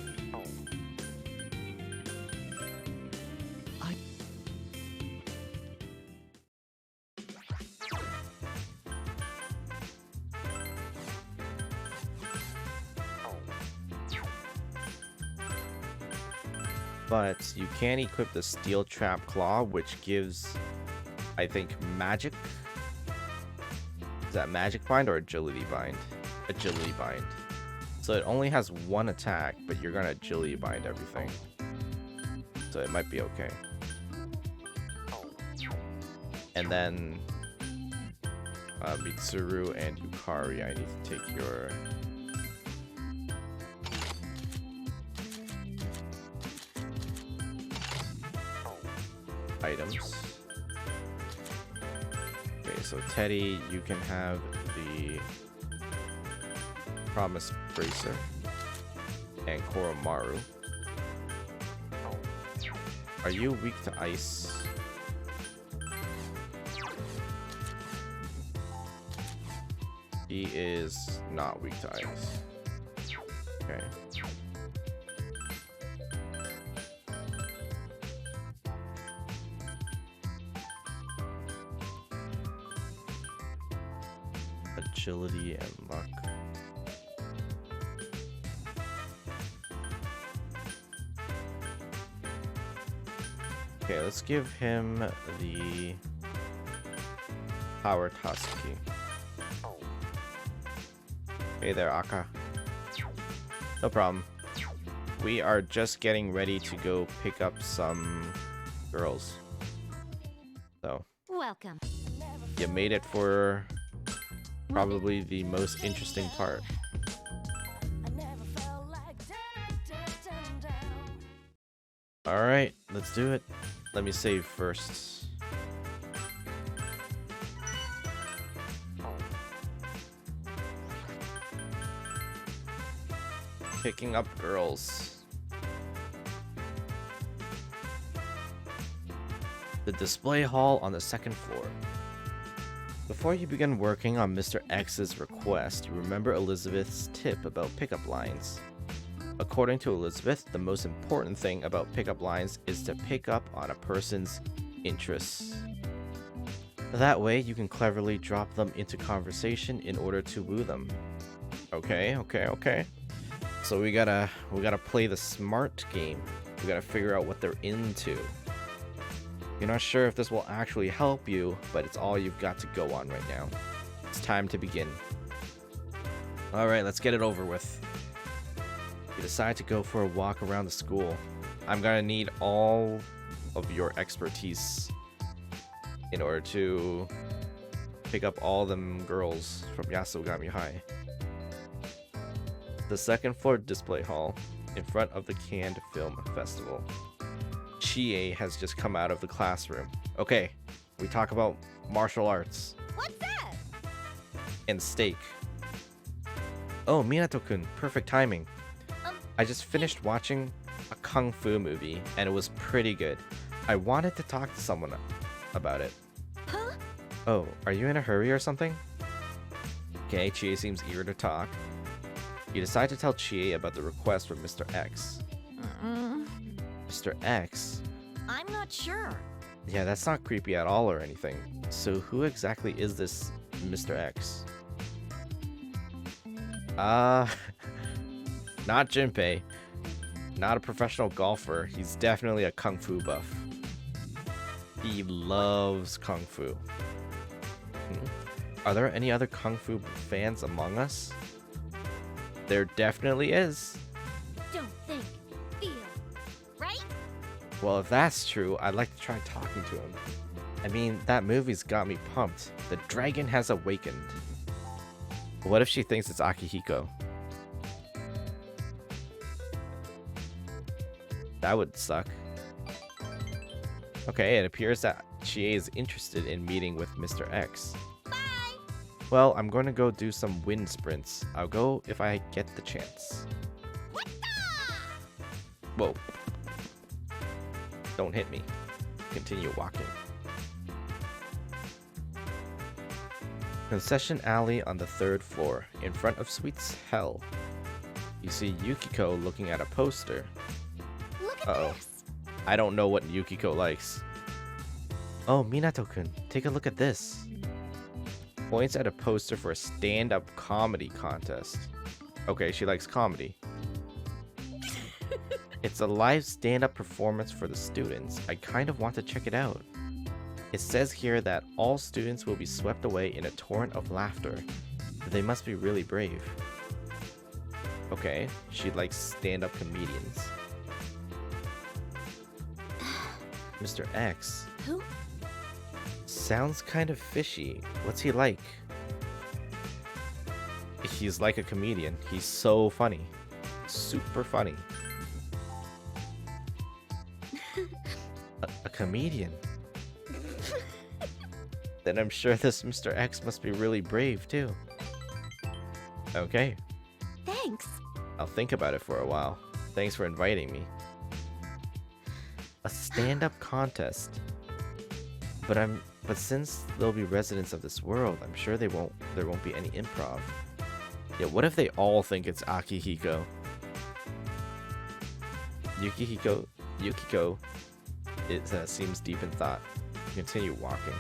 But you can equip the Steel Trap Claw, which gives, I think, magic. Is that Magic Bind or Agility Bind? Agility Bind. So it only has one attack, but you're gonna Agility Bind everything. So it might be okay. And then Mitsuru and Yukari, I need to take your items. Okay, so Teddy, you can have the Promise Bracer and Koromaru. Are you weak to ice? He is not weak to ice. Okay. Agility and luck. Okay, let's give him the Power Tatsuki. Hey there, Aka. No problem. We are just getting ready to go pick up some girls. So, Welcome. you made it for probably the most interesting part. Alright, let's do it. Let me save first. Picking up girls. The display hall on the second floor. Before you begin working on Mr. X's request, you remember Elizabeth's tip about pickup lines. According to Elizabeth, the most important thing about pickup lines is to pick up on a person's interests. That way, you can cleverly drop them into conversation in order to woo them. Okay. So we gotta play the smart game. We gotta figure out what they're into. You're not sure if this will actually help you, but it's all you've got to go on right now. It's time to begin. Alright, let's get it over with. You decide to go for a walk around the school. I'm gonna need all of your expertise in order to pick up all them girls from Yasogami High. The second floor display hall, in front of the Canned Film Festival. Chie has just come out of the classroom. Okay, we talk about martial arts. What's that? And steak. Oh, Minato-kun, perfect timing. I just finished watching a kung fu movie, and it was pretty good. I wanted to talk to someone about it. Huh? Oh, are you in a hurry or something? Okay, Chie seems eager to talk. You decide to tell Chie about the request from Mr. X. Mr. X? I'm not sure. Yeah, that's not creepy at all or anything. So who exactly is this Mr. X? Not Junpei. Not a professional golfer. He's definitely a kung fu buff. He loves kung fu. Are there any other kung fu fans among us? There definitely is. Don't think, feel, right? Well, if that's true, I'd like to try talking to him. I mean, that movie's got me pumped. The dragon has awakened. What if she thinks it's Akihiko? That would suck. Okay, it appears that Chie is interested in meeting with Mr. X. Bye! Well, I'm going to go do some wind sprints. I'll go if I get the chance. Whoa. Don't hit me. Continue walking. Concession alley on the third floor, in front of Sweet's Hell. You see Yukiko looking at a poster. Look at Uh-oh. this! I don't know what Yukiko likes. Oh, Minato-kun, take a look at this. Points at a poster for a stand-up comedy contest. Okay, she likes comedy. It's a live stand-up performance for the students. I kind of want to check it out. It says here that all students will be swept away in a torrent of laughter. They must be really brave. Okay, she likes stand-up comedians. Mr. X. Who? Sounds kind of fishy. What's he like? He's like a comedian. He's so funny. Super funny. A comedian. Then I'm sure this Mr. X must be really brave too. Okay. Thanks. I'll think about it for a while. Thanks for inviting me. A stand-up contest. But since they'll be residents of this world, I'm sure there won't be any improv. Yeah, what if they all think it's Akihiko? Yukiko seems deep in thought. Continue walking.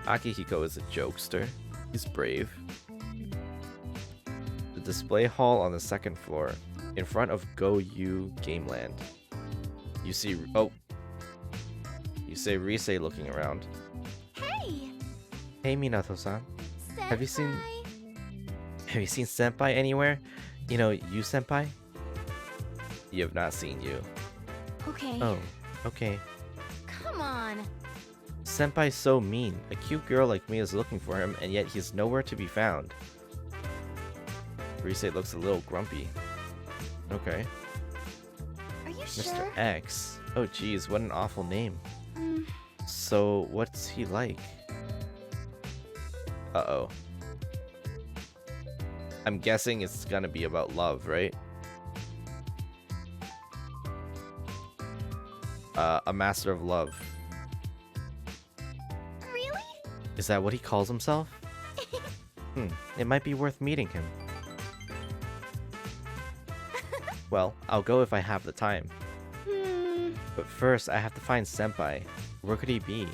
Akihiko is a jokester. He's brave. The display hall on the second floor, in front of Go You Gameland. You see Rise looking around. Hey! Hey Minato-san. Have you seen Senpai. Senpai anywhere? You know, you Senpai? You have not seen you. Okay. Oh, okay. Come on. Senpai's so mean. A cute girl like me is looking for him, and yet he's nowhere to be found. Rise looks a little grumpy. Okay. Are you Mr. sure? X. Oh geez, what an awful name. Mm, So, what's he like? Uh-oh. I'm guessing it's gonna be about love, right? A master of love. really? Is that what he calls himself? It might be worth meeting him. Well, I'll go if I have the time. But first, I have to find Senpai. Where could he be?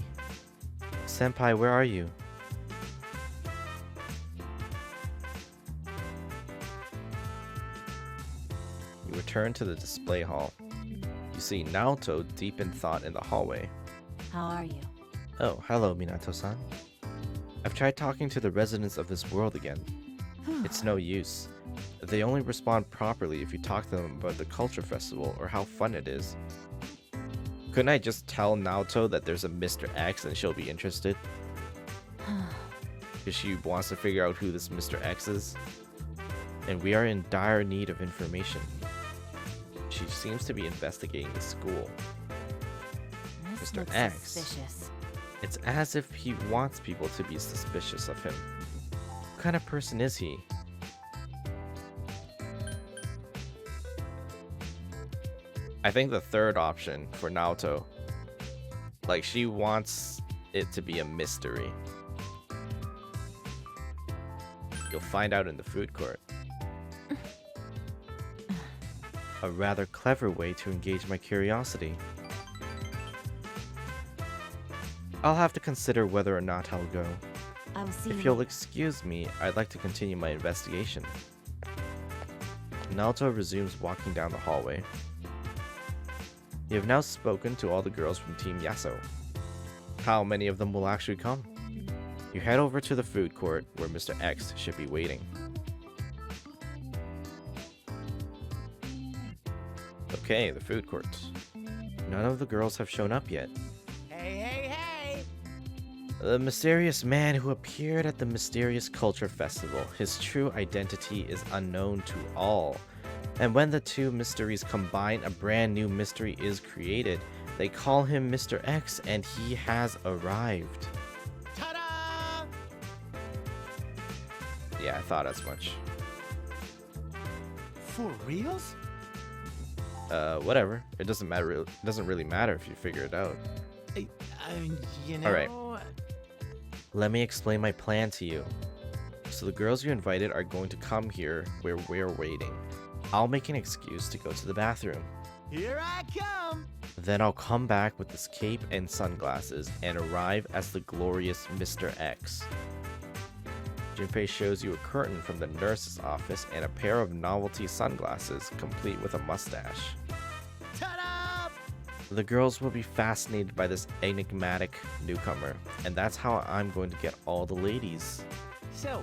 Senpai, where are you? You return to the display hall. You see Naoto deep in thought in the hallway. How are you? Oh, hello, Minato-san. I've tried talking to the residents of this world again. It's no use. They only respond properly if you talk to them about the Culture Festival or how fun it is. Couldn't I just tell Naoto that there's a Mr. X and she'll be interested? Because she wants to figure out who this Mr. X is. And we are in dire need of information. She seems to be investigating the school. This Mr. looks X. suspicious. It's as if he wants people to be suspicious of him. What kind of person is he? I think the third option for Naoto, like she wants it to be a mystery. You'll find out in the food court. A rather clever way to engage my curiosity. I'll have to consider whether or not I'll go. I will see If you you'll later. excuse me, I'd like to continue my investigation. Naoto resumes walking down the hallway. You have now spoken to all the girls from Team Yaso. How many of them will actually come? You head over to the food court where Mr. X should be waiting. Okay, the food court. None of the girls have shown up yet. Hey, hey, hey! The mysterious man who appeared at the mysterious culture festival. His true identity is unknown to all. And when the two mysteries combine, a brand new mystery is created. They call him Mr. X, and he has arrived. Ta-da! Yeah, I thought as much. For reals? Whatever. It doesn't matter. It doesn't really matter if you figure it out. You know... Alright. Let me explain my plan to you. So the girls you invited are going to come here where we're waiting. I'll make an excuse to go to the bathroom. Here I come! Then I'll come back with this cape and sunglasses and arrive as the glorious Mr. X. Junpei shows you a curtain from the nurse's office and a pair of novelty sunglasses, complete with a mustache. Ta-da! The girls will be fascinated by this enigmatic newcomer, and that's how I'm going to get all the ladies. So,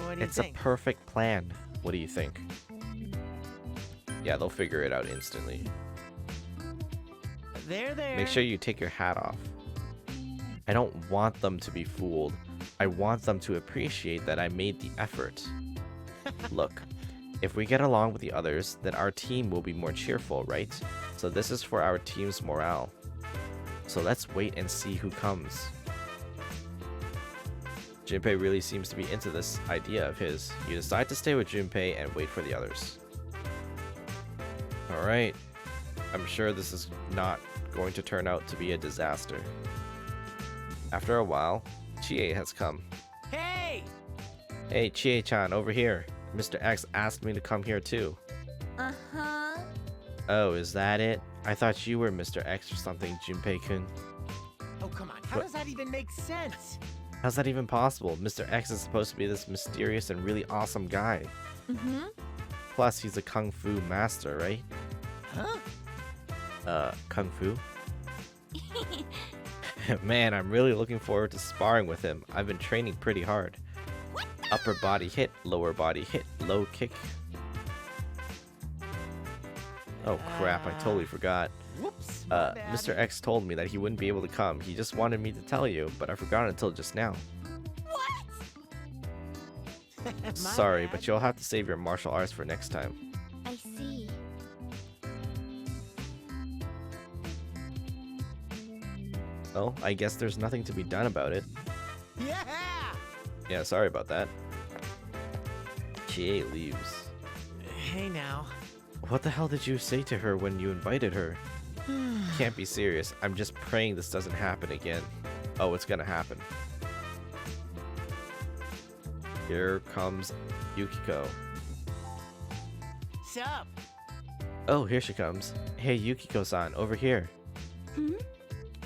what do you It's a think? perfect plan. What do you think? Yeah, they'll figure it out instantly. There. Make sure you take your hat off. I don't want them to be fooled. I want them to appreciate that I made the effort. Look, if we get along with the others, then our team will be more cheerful, right? So this is for our team's morale. So let's wait and see who comes. Junpei really seems to be into this idea of his. You decide to stay with Junpei and wait for the others. Alright. I'm sure this is not going to turn out to be a disaster. After a while, Chie has come. Hey! Hey, Chie-chan, over here. Mr. X asked me to come here too. Uh-huh. Oh, is that it? I thought you were Mr. X or something, Junpei-kun. Oh, come on. How What? does that even make sense? How's that even possible? Mr. X is supposed to be this mysterious and really awesome guy. Mm-hmm. Plus, he's a kung fu master, right? Huh? Kung fu? Man, I'm really looking forward to sparring with him. I've been training pretty hard. Upper body hit, lower body hit, low kick. Oh crap, I totally forgot. Whoops. my bad. Mr. X told me that he wouldn't be able to come. He just wanted me to tell you, but I forgot until just now. My Sorry, bad. but you'll have to save your martial arts for next time. I see. Oh, I guess there's nothing to be done about it. Yeah! Yeah, sorry about that. Chie leaves. Hey now. What the hell did you say to her when you invited her? Can't be serious. I'm just praying this doesn't happen again. Oh, it's gonna happen. Here comes Yukiko. Sup? Oh, here she comes. Hey, Yukiko-san, over here. Hmm?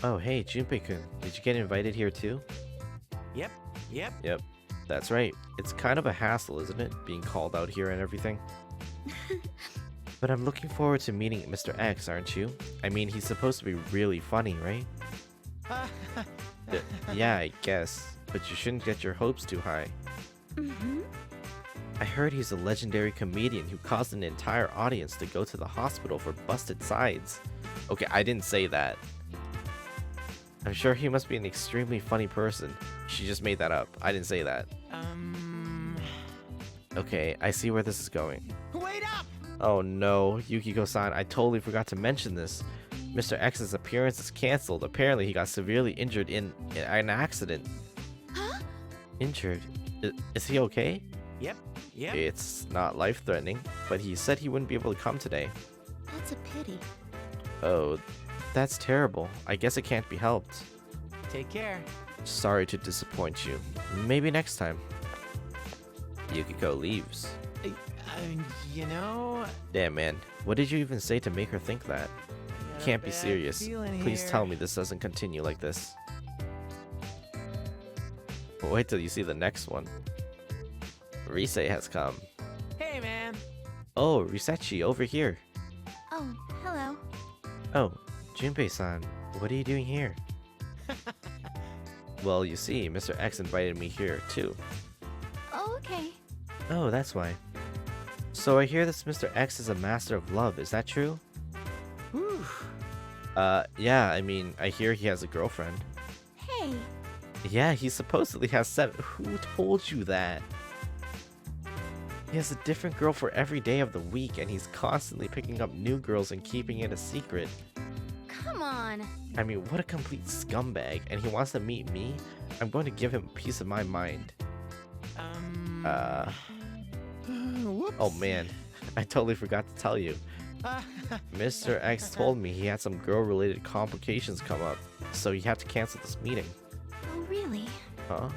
Oh, hey, Junpei-kun. Did you get invited here too? Yep. Yep, that's right. It's kind of a hassle, isn't it? Being called out here and everything. But I'm looking forward to meeting Mr. X, aren't you? I mean, he's supposed to be really funny, right? Yeah, I guess. But you shouldn't get your hopes too high. Mm-hmm. I heard he's a legendary comedian who caused an entire audience to go to the hospital for busted sides. Okay, I didn't say that. I'm sure he must be an extremely funny person. She just made that up. I didn't say that. Okay, I see where this is going. Wait up! Oh no, Yukiko-san, I totally forgot to mention this. Mr. X's appearance is cancelled. Apparently he got severely injured in an accident. Huh? Injured? Is he okay? Yep. It's not life-threatening, but he said he wouldn't be able to come today. That's a pity. Oh, that's terrible. I guess it can't be helped. Take care. Sorry to disappoint you. Maybe next time. Yukiko leaves. You know, Damn, man. What did you even say to make her think that? I got a Can't be bad serious. feeling Please here. tell me this doesn't continue like this. Wait till you see the next one. Rise has come. Hey, man. Oh, Risechi, over here. Oh, hello. Oh, Junpei-san, what are you doing here? Well, you see, Mr. X invited me here, too. Oh, okay. Oh, that's why. So I hear this Mr. X is a master of love, is that true? Whew. Yeah, I mean, I hear he has a girlfriend. Hey. Yeah, he supposedly has 7. Who told you that? He has a different girl for every day of the week, and he's constantly picking up new girls and keeping it a secret. Come on. I mean, what a complete scumbag, and he wants to meet me? I'm going to give him a piece of my mind. Whoops. Oh man, I totally forgot to tell you. Mr. X told me he had some girl-related complications come up, so he had to cancel this meeting. Oh, really? Huh?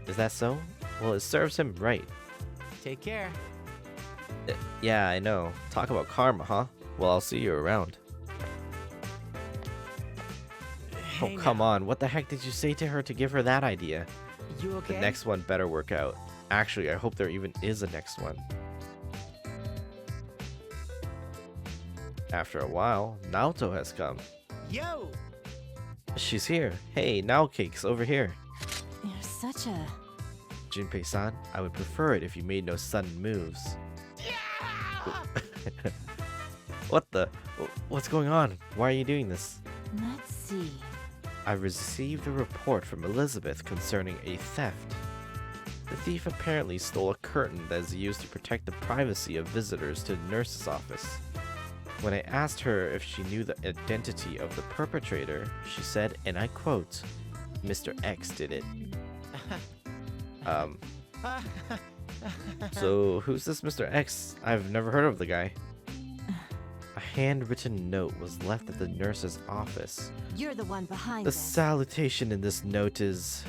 Is that so? Well, it serves him right. Take care. Yeah, I know. Talk about karma, huh? Well, I'll see you around. Oh, Hey, come now. on. What the heck did you say to her to give her that idea? You okay? The next one better work out. Actually, I hope there even is a next one. After a while, Naoto has come. Yo! She's here. Hey, Nao Cake's over here. You're such a... Junpei-san, I would prefer it if you made no sudden moves. What the? What's going on? Why are you doing this? Let's see. I received a report from Elizabeth concerning a theft. The thief apparently stole a curtain that is used to protect the privacy of visitors to the nurse's office. When I asked her if she knew the identity of the perpetrator, she said, and I quote, Mr. X did it. So who's this Mr. X? I've never heard of the guy. A handwritten note was left at the nurse's office. You're the one behind The this. salutation in this note is...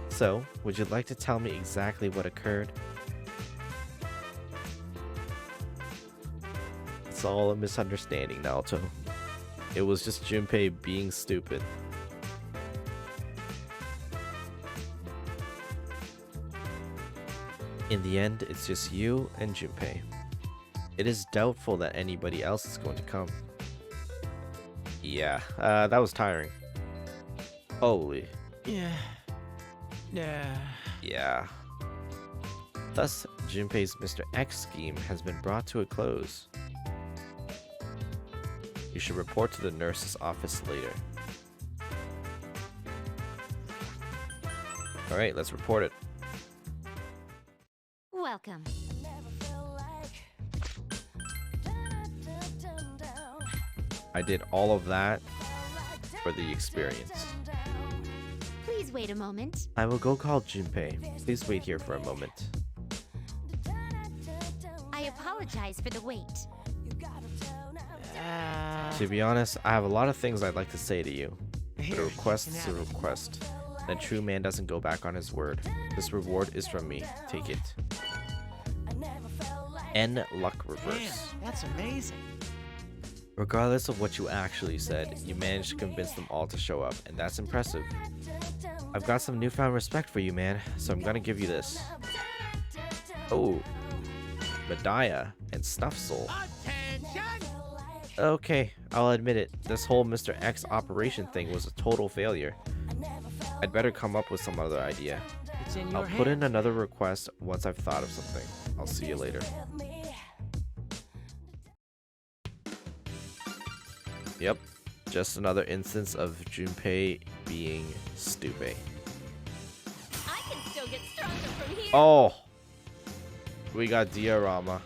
So, would you like to tell me exactly what occurred? It's all a misunderstanding, Naoto. It was just Junpei being stupid. In the end, it's just you and Junpei. It is doubtful that anybody else is going to come. Yeah, that was tiring. Holy. Yeah. Thus, Junpei's Mr. X scheme has been brought to a close. You should report to the nurse's office later. Alright, let's report it. Welcome. I did all of that for the experience. Please wait a moment. I will go call Junpei. Please wait here for a moment. I apologize for the wait. To be honest, I have a lot of things I'd like to say to you. But a request is a request. A true man doesn't go back on his word. This reward is from me. Take it. N luck reverse. Damn, that's amazing. Regardless of what you actually said, you managed to convince them all to show up, and that's impressive. I've got some newfound respect for you, man, so I'm gonna give you this. Oh, Medaya and Snuff Soul. Okay, I'll admit it. This whole Mr. X operation thing was a total failure. I'd better come up with some other idea. It's in your I'll put in another request once I've thought of something. I'll see you later. Yep, just another instance of Junpei being Stupei. I can still get stronger from here. Oh! We got diorama.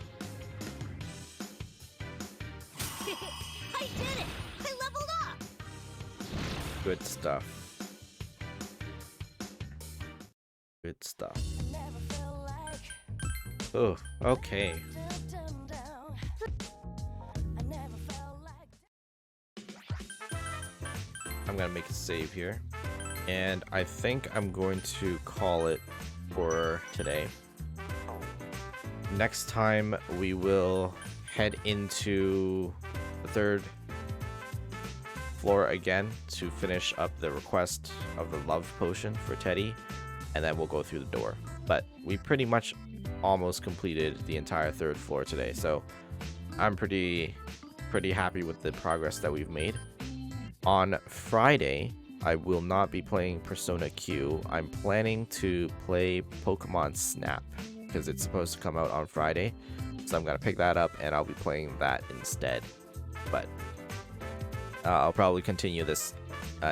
I did it! I leveled up! Good stuff. Good stuff. Oh, okay. I'm gonna make a save here. And I think I'm going to call it for today. Next time we will head into the third floor again to finish up the request of the love potion for Teddy, and then we'll go through the door. But we pretty much almost completed the entire third floor today, so I'm pretty happy with the progress that we've made. On Friday, I will not be playing Persona Q. I'm planning to play Pokemon Snap because it's supposed to come out on Friday, so I'm gonna pick that up and I'll be playing that instead. But I'll probably continue this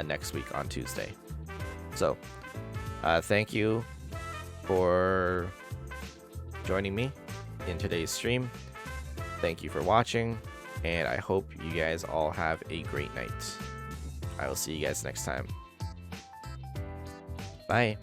next week on Tuesday. So thank you for joining me in today's stream. Thank you for watching, and I hope you guys all have a great night. I will see you guys next time. Bye.